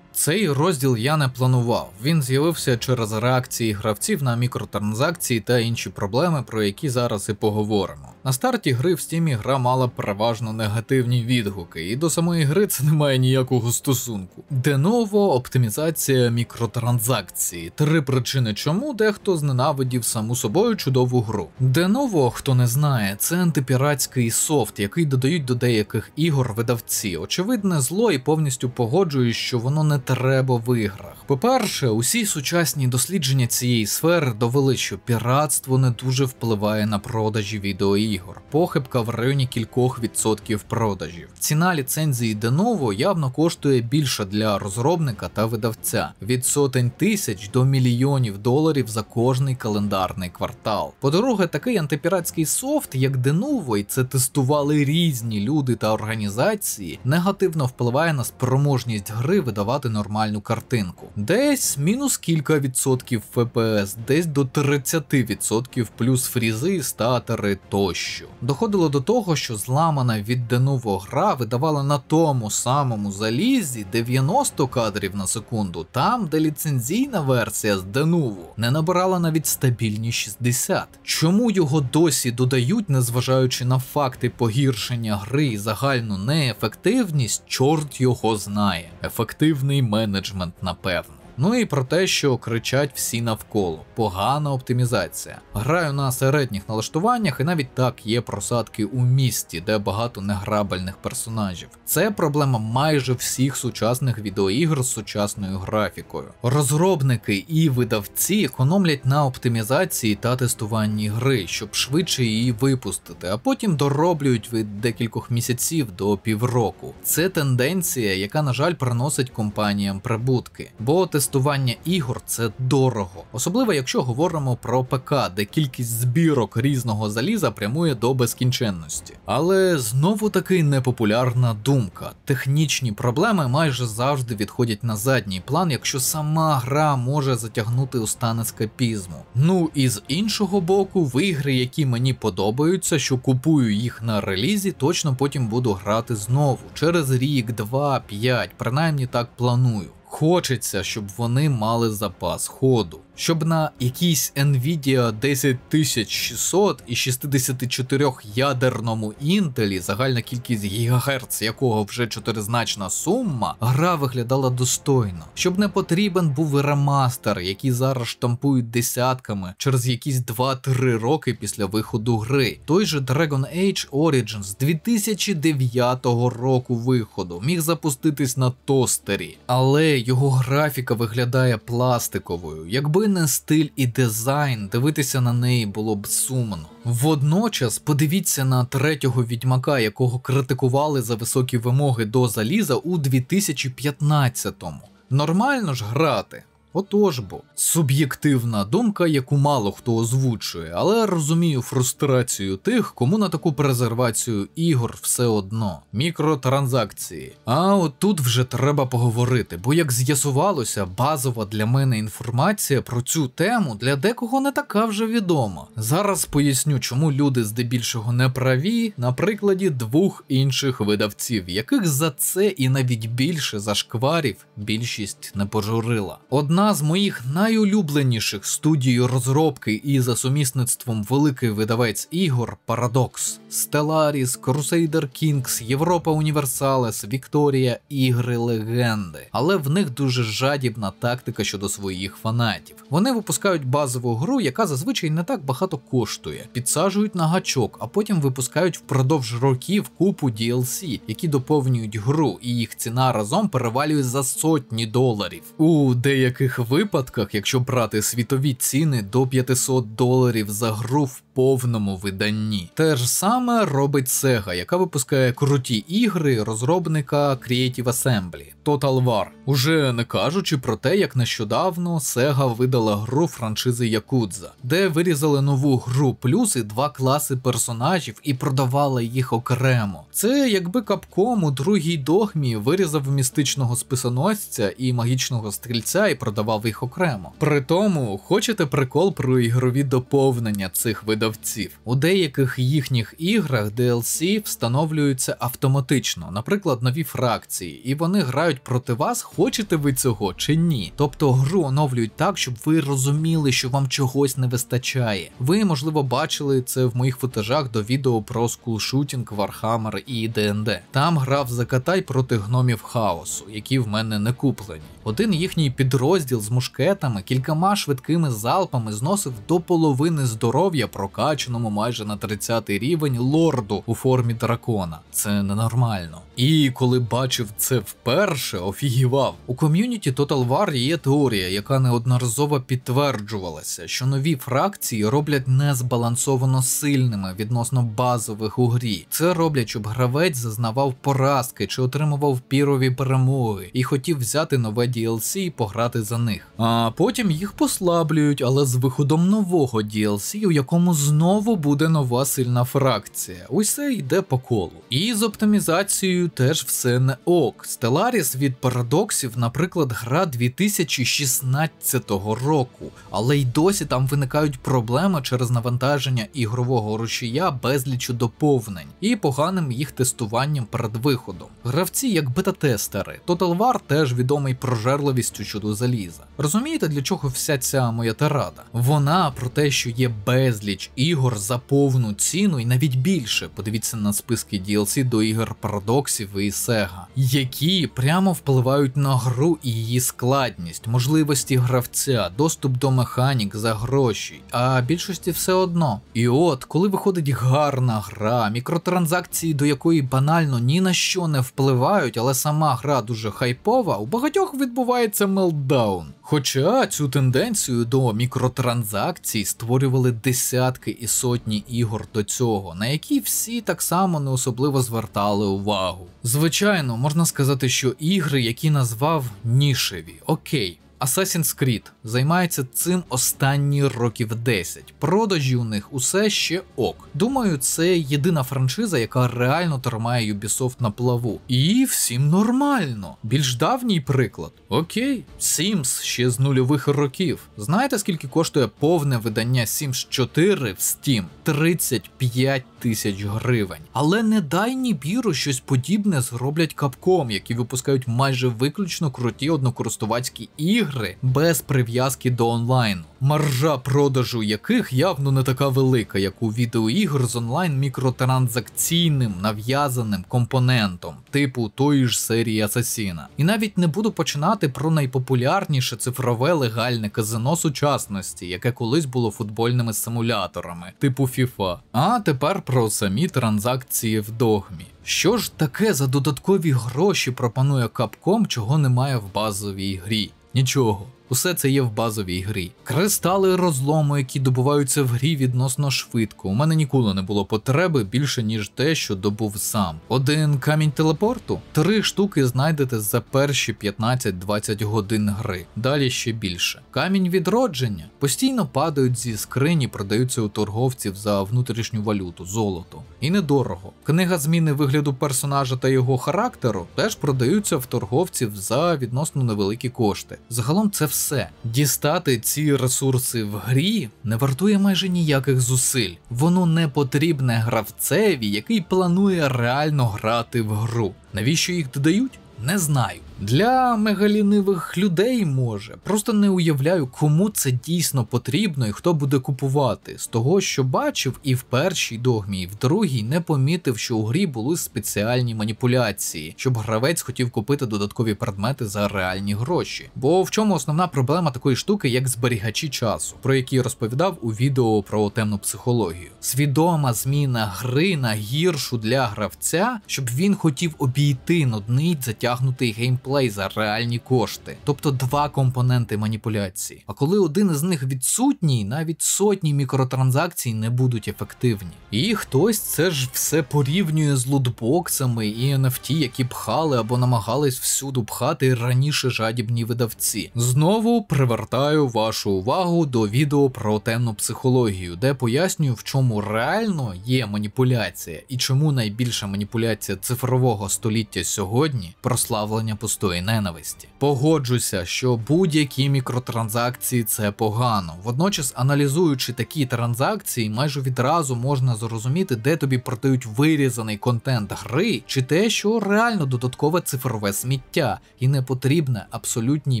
Цей розділ я не планував, він з'явився через реакції гравців на мікротранзакції та інші проблеми, про які зараз і поговоримо. На старті гри в Steam гра мала переважно негативні відгуки, і до самої гри це не має ніякого стосунку. Деново оптимізація мікротранзакції. 3 причини, чому дехто зненавидів саму собою чудову гру. Деново, хто не знає, це антипіратський софт, який додають до деяких ігор видавці. Очевидне зло, і повністю погоджуюсь, що воно не треба в іграх. По-перше, усі сучасні дослідження цієї сфери довели, що піратство не дуже впливає на продажі відеоігор. Похибка в районі кількох відсотків продажів. Ціна ліцензії Denuvo явно коштує більше для розробника та видавця – від сотень тисяч до мільйонів доларів за кожний календарний квартал. По-друге, такий антипіратський софт, як Denuvo, і це тестували різні люди та організації, негативно впливає на спроможність гри видавати нормальну картинку. Десь мінус кілька відсотків FPS, десь до 30% плюс фрізи, статери тощо. Доходило до того, що зламана від Denuvo гра видавала на тому самому залізі 90 кадрів на секунду, там, де ліцензійна версія з Denuvo не набирала навіть стабільні 60. Чому його досі додають, незважаючи на факти погіршення гри і загальну неефективність, чорт його знає. Ефективний менеджмент, напевно. Ну і про те, що кричать всі навколо. Погана оптимізація. Граю на середніх налаштуваннях і навіть так є просадки у місті, де багато неграбельних персонажів. Це проблема майже всіх сучасних відеоігр з сучасною графікою. Розробники і видавці економлять на оптимізації та тестуванні гри, щоб швидше її випустити, а потім дороблюють від декількох місяців до півроку. Це тенденція, яка, на жаль, приносить компаніям прибутки. Бо тестування ігор – це дорого. Особливо, якщо говоримо про ПК, де кількість збірок різного заліза прямує до безкінченності. Але знову таки непопулярна думка. Технічні проблеми майже завжди відходять на задній план, якщо сама гра може затягнути у стан ескапізму. Ну і з іншого боку, в ігри, які мені подобаються, що купую їх на релізі, точно потім буду грати знову. Через рік, 2, 5, принаймні так планую. Хочеться, щоб вони мали запас ходу. Щоб на якійсь Nvidia 10600 і 64-ядерному Intel, загальна кількість гігагерц якого вже чотиризначна сума, гра виглядала достойно. Щоб не потрібен був ремастер, який зараз штампують десятками через якісь 2-3 роки після виходу гри. Той же Dragon Age Origins 2009 року виходу міг запуститись на тостері, але його графіка виглядає пластиковою. Якби не стиль і дизайн, дивитися на неї було б сумно. Водночас подивіться на третього Відьмака, якого критикували за високі вимоги до заліза у 2015-му. Нормально ж грати? Отож бо. Суб'єктивна думка, яку мало хто озвучує, але розумію фрустрацію тих, кому на таку презервацію ігор все одно. Мікротранзакції. А от тут вже треба поговорити, бо як з'ясувалося, базова для мене інформація про цю тему для декого не така вже відома. Зараз поясню, чому люди здебільшого не праві на прикладі двох інших видавців, яких за це і навіть більше зашкварів більшість не пожурила. Одна з моїх найулюбленіших студій розробки і за сумісництвом великий видавець ігор – Paradox. Stellaris, Crusader Kings, Європа Універсалес, Вікторія – ігри легенди. Але в них дуже жадібна тактика щодо своїх фанатів. Вони випускають базову гру, яка зазвичай не так багато коштує, підсаджують на гачок, а потім випускають впродовж років купу DLC, які доповнюють гру, і їх ціна разом перевалює за сотні доларів. У деяких випадках, якщо брати світові ціни, до $500 за гру в повному виданні. Те ж саме робить Sega, яка випускає круті ігри розробника Creative Assembly – Total War. Уже не кажучи про те, як нещодавно Sega видала гру франшизи Yakuza, де вирізали нову гру плюс і 2 класи персонажів і продавали їх окремо. Це якби Capcom у другій догмі вирізав містичного списоносця і магічного стрільця і продавав їх окремо. Притому, хочете прикол про ігрові доповнення цих видавців? У деяких їхніх іграх DLC встановлюються автоматично, наприклад, нові фракції, і вони грають проти вас, хочете ви цього чи ні. Тобто гру оновлюють так, щоб ви розуміли, що вам чогось не вистачає. Ви, можливо, бачили це в моїх футажах до відео про скулшутінг, Warhammer і D&D. Там грав Закатай проти гномів хаосу, які в мене не куплені. Один їхній підрозділ з мушкетами кількома швидкими залпами зносив до половини здоров'я прокачаному майже на 30-й рівень лорду у формі дракона. Це ненормально. І коли бачив це вперше, офігівав. У ком'юніті Total War є теорія, яка неодноразово підтверджувалася, що нові фракції роблять незбалансовано сильними відносно базових у грі. Це роблять, щоб гравець зазнавав поразки чи отримував пірові перемоги і хотів взяти нове DLC і пограти за них. А потім їх послаблюють, але з виходом нового DLC, у якому знову буде нова сильна фракція. Усе йде по колу. І з оптимізацією теж все не ок. Stellaris від Paradoxів, наприклад, гра 2016 року, але й досі там виникають проблеми через навантаження ігрового рушія безлічу доповнень і поганим їх тестуванням перед виходом. Гравці як бета-тестери. Total War теж відомий прожерливістю щодо заліза. Розумієте, для чого вся ця моя тирада? Вона про те, що є безліч ігор за повну ціну і навіть більше. Подивіться на списки DLC до ігор Paradoxів і Sega, які прямо впливають на гру і її складність, можливості гравця, доступ до механік за гроші, а більшості все одно. І от, коли виходить гарна гра, мікротранзакції до якої банально ні на що не впливають, але сама гра дуже хайпова, у багатьох відбувається мелтдаун. Хоча цю тенденцію до мікротранзакцій створювали десятки і сотні ігор до цього, на які всі так само не особливо звертали увагу. Звичайно, можна сказати, що ігри, які назвав нішеві, окей. Assassin's Creed займається цим останні років 10. Продажі у них усе ще ок. Думаю, це єдина франшиза, яка реально тримає Ubisoft на плаву. І всім нормально. Більш давній приклад. Окей, Sims ще з нульових років. Знаєте, скільки коштує повне видання Sims 4 в Steam? 35 тисяч гривень. Але не дай ні біру щось подібне зроблять Capcom, які випускають майже виключно круті однокористувацькі ігри без прив'язки до онлайну. Маржа продажу яких явно не така велика, як у відеоігр з онлайн мікротранзакційним нав'язаним компонентом, типу тої ж серії Асасіна. І навіть не буду починати про найпопулярніше цифрове легальне казино сучасності, яке колись було футбольними симуляторами, типу FIFA. А тепер про самі транзакції в Догмі. Що ж таке за додаткові гроші пропонує Capcom, чого немає в базовій грі? Нічого. Усе це є в базовій грі. Кристали розлому, які добуваються в грі відносно швидко. У мене ніколи не було потреби більше, ніж те, що добув сам. Один камінь телепорту? 3 штуки знайдете за перші 15-20 годин гри. Далі ще більше. Камінь відродження? Постійно падають зі скрині, продаються у торговців за внутрішню валюту, золото. І недорого. Книга зміни вигляду персонажа та його характеру теж продаються в торговців за відносно невеликі кошти. Загалом це все. Дістати ці ресурси в грі не вартує майже ніяких зусиль. Воно не потрібне гравцеві, який планує реально грати в гру. Навіщо їх додають? Не знаю. Для мегалінивих людей може. Просто не уявляю, кому це дійсно потрібно і хто буде купувати. З того, що бачив і в першій Догмі, і в другій не помітив, що у грі були спеціальні маніпуляції, щоб гравець хотів купити додаткові предмети за реальні гроші. Бо в чому основна проблема такої штуки, як зберігачі часу, про які я розповідав у відео про темну психологію. Свідома зміна гри на гіршу для гравця, щоб він хотів обійти нудний затягнутий геймплей за реальні кошти. Тобто 2 компоненти маніпуляції. А коли один із них відсутній, навіть сотні мікротранзакцій не будуть ефективні. І хтось це ж все порівнює з лутбоксами і NFT, які пхали або намагались всюду пхати раніше жадібні видавці. Знову привертаю вашу увагу до відео про темну психологію, де пояснюю, в чому реально є маніпуляція і чому найбільша маніпуляція цифрового століття сьогодні – прославлення пустої ненависті. Погоджуся, що будь-які мікротранзакції – це погано. Водночас, аналізуючи такі транзакції, майже відразу можна зрозуміти, де тобі продають вирізаний контент гри, чи те, що реально додаткове цифрове сміття і не потрібне абсолютній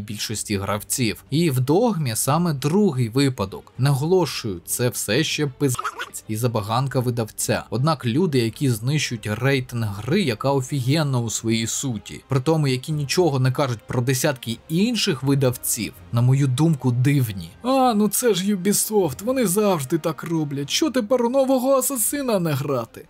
більшості гравців. І в Догмі саме другий випадок. Наголошую, це все ще пиздець і забаганка видавця. Однак люди, які знищують рейтинг гри, яка офігенна у своїй суті, при тому, які нічого не кажуть про десятки інших видавців, на мою думку, дивні. Ну це ж Ubisoft, вони завжди так роблять. Що тепер у нового Асасина не грати?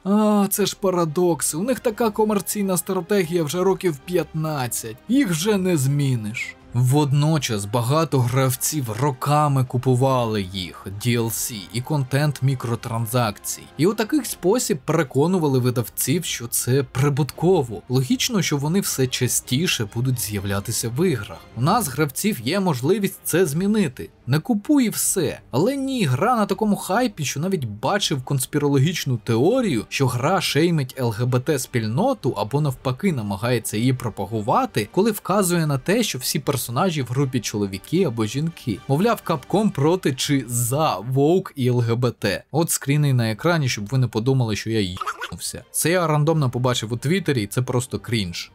Це ж парадокси, у них така комерційна стратегія вже років 15, їх вже не зміниш. Водночас багато гравців роками купували їх, DLC і контент мікротранзакцій. І у такий спосіб переконували видавців, що це прибутково. Логічно, що вони все частіше будуть з'являтися в іграх. У нас, гравців, є можливість це змінити. Не купуй і все. Але ні, гра на такому хайпі, що навіть бачив конспірологічну теорію, що гра шеймить ЛГБТ-спільноту або навпаки намагається її пропагувати, коли вказує на те, що всі персонажі в групі чоловіки або жінки. Мовляв, Capcom проти чи за woke і ЛГБТ. От скріни на екрані, щоб ви не подумали, що я їбнувся. Це я рандомно побачив у Твіттері, і це просто крінж.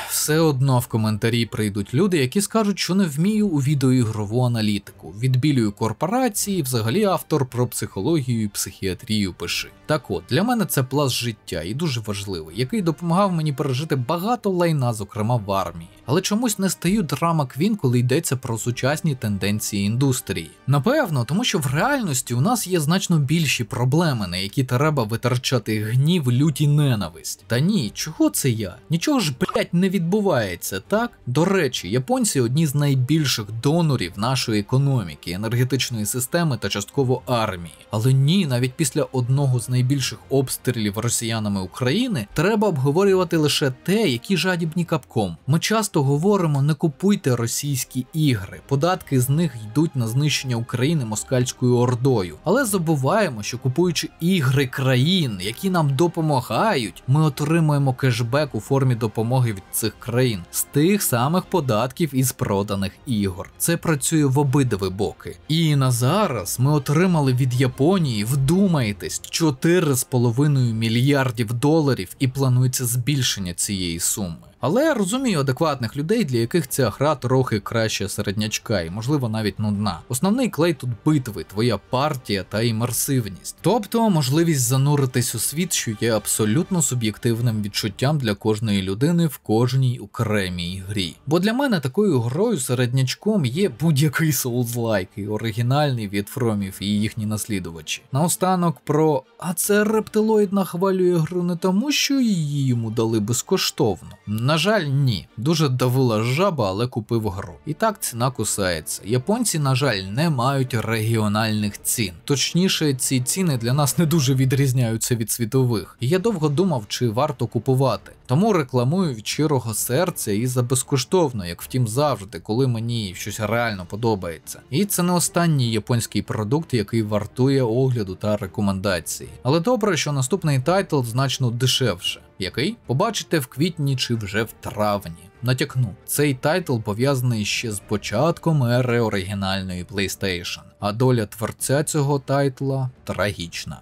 Все одно в коментарі прийдуть люди, які скажуть, що не вмію у відеоігрову аналітику. Відбілюю корпорації, взагалі автор про психологію і психіатрію пиши. Так от, для мене це пласт життя і дуже важливий, який допомагав мені пережити багато лайна, зокрема в армії. Але чомусь не стаю драма квін, коли йдеться про сучасні тенденції індустрії. Напевно, тому що в реальності у нас є значно більші проблеми, на які треба витрачати гнів, лють і ненависть. Та ні, чого це я? Нічого ж, блять, не відбувається, так? До речі, японці одні з найбільших донорів нашої економіки, енергетичної системи та частково армії. Але ні, навіть після одного з найбільших обстрілів росіянами України треба обговорювати лише те, які жадібні Capcom. Ми часто говоримо, не купуйте російські ігри, податки з них йдуть на знищення України москальською ордою. Але забуваємо, що купуючи ігри країн, які нам допомагають, ми отримуємо кешбек у формі допомоги від цих країн з тих самих податків із проданих ігор. Це працює в обидві боки. І на зараз ми отримали від Японії, вдумайтесь, 4,5 мільярдів доларів і планується збільшення цієї суми. Але я розумію адекватних людей, для яких ця гра трохи краще середнячка і, можливо, навіть нудна. Основний клей тут битви, твоя партія та імерсивність. Тобто можливість зануритись у світ, що є абсолютно суб'єктивним відчуттям для кожної людини в кожній окремій грі. Бо для мене такою грою середнячком є будь-який Souls-like, і оригінальний від Фромів і їхні наслідувачі. Наостанок про «а це рептилоїд нахвалює гру не тому, що її йому дали безкоштовно». На жаль, ні. Дуже давила жаба, але купив гру. І так ціна кусається. Японці, на жаль, не мають регіональних цін. Точніше, ці ціни для нас не дуже відрізняються від світових. І я довго думав, чи варто купувати. Тому рекламую від щирого серця і за безкоштовно, як втім завжди, коли мені щось реально подобається. І це не останній японський продукт, який вартує огляду та рекомендації. Але добре, що наступний тайтл значно дешевше. Який? Побачите в квітні чи вже в травні. Натякну, цей тайтл пов'язаний ще з початком ери оригінальної PlayStation, а доля творця цього тайтла трагічна.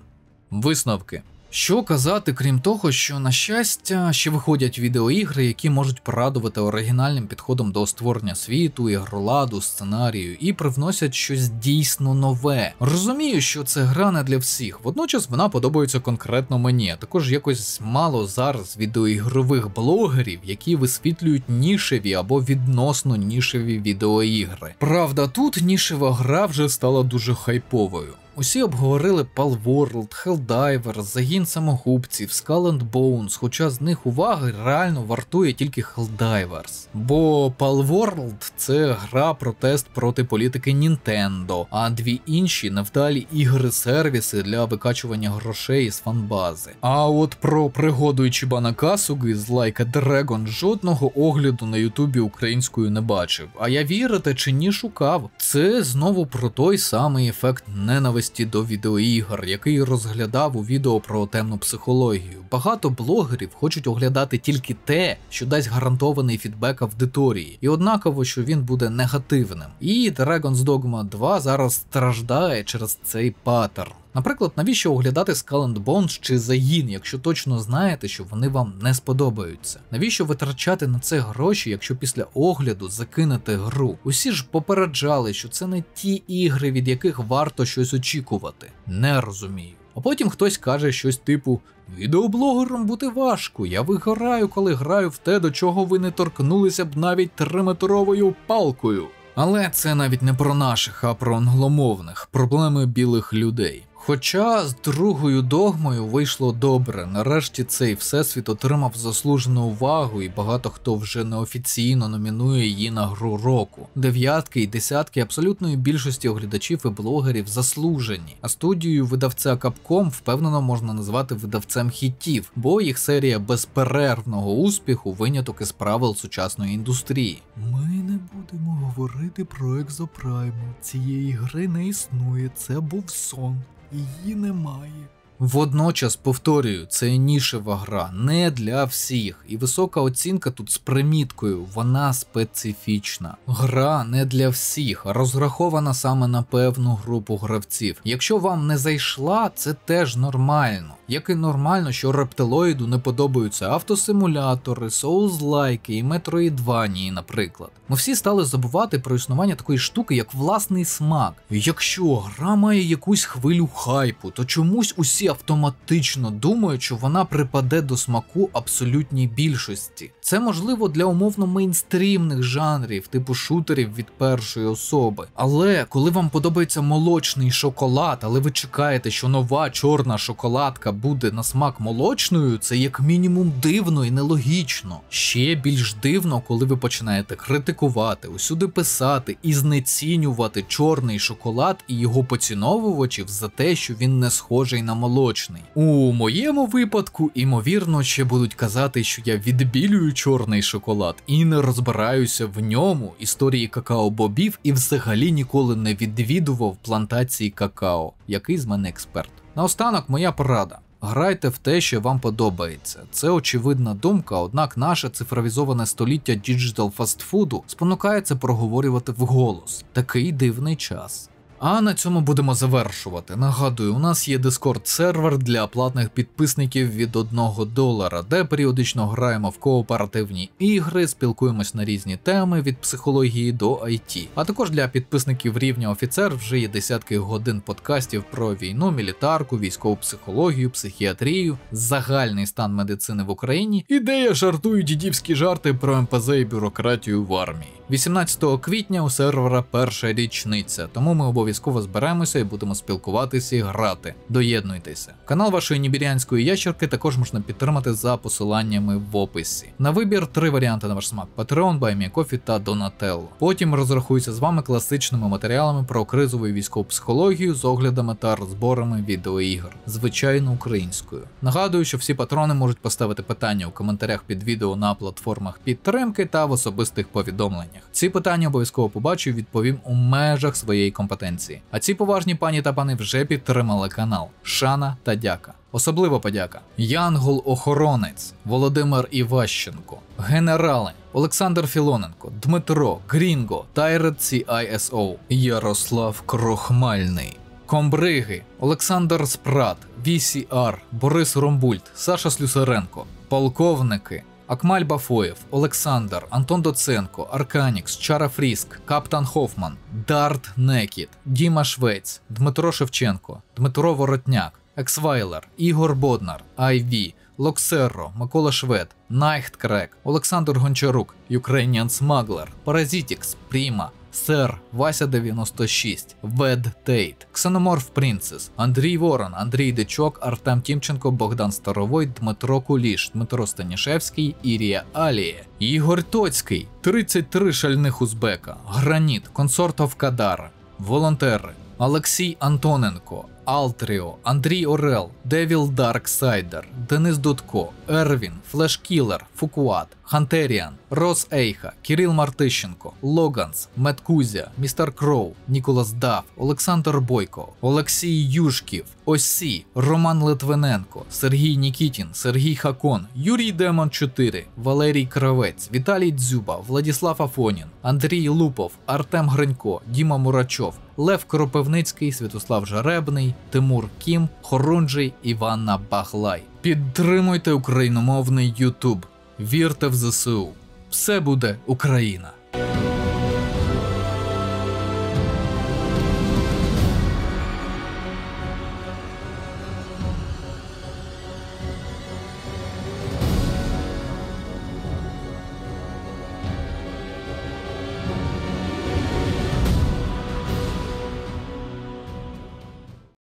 Висновки. Що казати, крім того, що, на щастя, ще виходять відеоігри, які можуть порадувати оригінальним підходом до створення світу, ігроладу, сценарію і привносять щось дійсно нове. Розумію, що це гра не для всіх, водночас вона подобається конкретно мені, а також якось мало зараз відеоігрових блогерів, які висвітлюють нішеві або відносно нішеві відеоігри. Правда, тут нішева гра вже стала дуже хайповою. Усі обговорили Palworld, Helldivers, Загін самогубців, Skull and Bones, хоча з них уваги реально вартує тільки Helldivers. Бо Palworld – це гра-протест проти політики Nintendo, а дві інші невдалі ігри-сервіси для викачування грошей з фанбази. А от про пригоду Ічібана Касуги з Like a Dragon жодного огляду на ютубі українською не бачив. А я, вірите чи ні, шукав. Це знову про той самий ефект ненависті до відеоігр, який розглядав у відео про темну психологію. Багато блогерів хочуть оглядати тільки те, що дасть гарантований фідбек аудиторії, і однаково, що він буде негативним. І Dragon's Dogma 2 зараз страждає через цей паттерн. Наприклад, навіщо оглядати Skull and Bones чи Загін, якщо точно знаєте, що вони вам не сподобаються? Навіщо витрачати на це гроші, якщо після огляду закинете гру? Усі ж попереджали, що це не ті ігри, від яких варто щось очікувати. Не розумію. А потім хтось каже щось типу: відеоблогером бути важко, я вигораю, коли граю в те, до чого ви не торкнулися б навіть 3-метровою палкою. Але це навіть не про наших, а про англомовних, проблеми білих людей. Хоча з другою догмою вийшло добре, нарешті цей всесвіт отримав заслужену увагу і багато хто вже неофіційно номінує її на гру року. Дев'ятки і десятки абсолютної більшості оглядачів і блогерів заслужені, а студію видавця Capcom впевнено можна назвати видавцем хітів, бо їх серія безперервного успіху виняток із правил сучасної індустрії. Ми не будемо говорити про Екзопрайм, цієї гри не існує, це був сон. Її немає. Водночас, повторюю, це нішева гра, не для всіх, і висока оцінка тут з приміткою, вона специфічна. Гра не для всіх, а розрахована саме на певну групу гравців. Якщо вам не зайшла, це теж нормально. Як і нормально, що рептилоїду не подобаються автосимулятори, соузлайки і метроїдванії, наприклад. Ми всі стали забувати про існування такої штуки, як власний смак. Якщо гра має якусь хвилю хайпу, то чомусь усі автоматично думають, що вона припаде до смаку абсолютній більшості. Це можливо для умовно мейнстрімних жанрів, типу шутерів від першої особи. Але коли вам подобається молочний шоколад, але ви чекаєте, що нова чорна шоколадка буде на смак молочною, це як мінімум дивно і нелогічно. Ще більш дивно, коли ви починаєте критикувати, усюди писати і знецінювати чорний шоколад і його поціновувачів за те, що він не схожий на молочний. У моєму випадку, імовірно, ще будуть казати, що я відбілюю чорний шоколад і не розбираюся в ньому, історії какао-бобів, і взагалі ніколи не відвідував плантації какао. Який з мене експерт? Наостанок моя порада. Грайте в те, що вам подобається. Це очевидна думка, однак наше цифровізоване століття діджитал фастфуду спонукає це проговорювати вголос. Такий дивний час. А на цьому будемо завершувати. Нагадую, у нас є Discord-сервер для платних підписників від $1, де періодично граємо в кооперативні ігри, спілкуємось на різні теми від психології до IT. А також для підписників рівня офіцер вже є десятки годин подкастів про війну, мілітарку, військову психологію, психіатрію, загальний стан медицини в Україні і де я жартую дідівські жарти про МПЗ і бюрократію в армії. 18 квітня у сервера перша річниця, тому ми обов'язково зберемося і будемо спілкуватися і грати. Доєднуйтеся. Канал вашої нібірянської ящерки також можна підтримати за посиланнями в описі. На вибір 3 варіанти на ваш смак: Patreon, BuyMeACoffee та Donatello. Потім розрахуюся з вами класичними матеріалами про кризову і військову психологію з оглядами та розборами відеоігр, звичайно українською. Нагадую, що всі патрони можуть поставити питання у коментарях під відео на платформах підтримки та в особистих повідомленнях. Ці питання обов'язково побачу і відповім у межах своєї компетенції. А ці поважні пані та пани вже підтримали канал. Шана та дяка. Особливо подяка Янгол-охоронець, Володимир Іващенко, генерали, Олександр Філоненко, Дмитро, Грінго, Тайрет CISO, Ярослав Крохмальний, Комбриги, Олександр Спрат, VCR, Борис Ромбульт, Саша Слюсаренко, полковники, Акмаль Бафоєв, Олександр, Антон Доценко, Арканікс, Чара Фріск, Каптан Хофман, Дарт Некіт, Діма Швець, Дмитро Шевченко, Дмитро Воротняк, Ексвайлер, Ігор Боднар, Айві, Локсерро, Микола Швед, Найхткрек, Олександр Гончарук, Ukrainian Smuggler, Паразитікс, Пріма, Сер, Вася 96, Вед Тейт, Ксеноморф Принцес, Андрій Ворон, Андрій Дичок, Артем Тімченко, Богдан Старовой, Дмитро Куліш, Дмитро Станішевський, Ірія Аліє, Ігор Тоцький, 33 шальних узбека, Граніт, Консортов Кадара, Волонтери, Олексій Антоненко, Алтріо, Андрій Орел, Девіл Дарксайдер, Денис Дудко, Ервін, Флешкілер, Фукуат, Хантеріан, Рос Ейха, Кирил Мартищенко, Логанс, Меткузя, Містер Кроу, Ніколас Дав, Олександр Бойко, Олексій Юшків, Осі, Роман Литвиненко, Сергій Нікітін, Сергій Хакон, Юрій Демон 4, Валерій Кравець, Віталій Дзюба, Владіслав Афонін, Андрій Лупов, Артем Гринько, Діма Мурачов, Лев Кропивницький, Святослав Жаребний, Тимур Кім, Хорунжий, Іванна Баглай. Підтримуйте україномовний YouTube. Вірте в ЗСУ. Все буде Україна.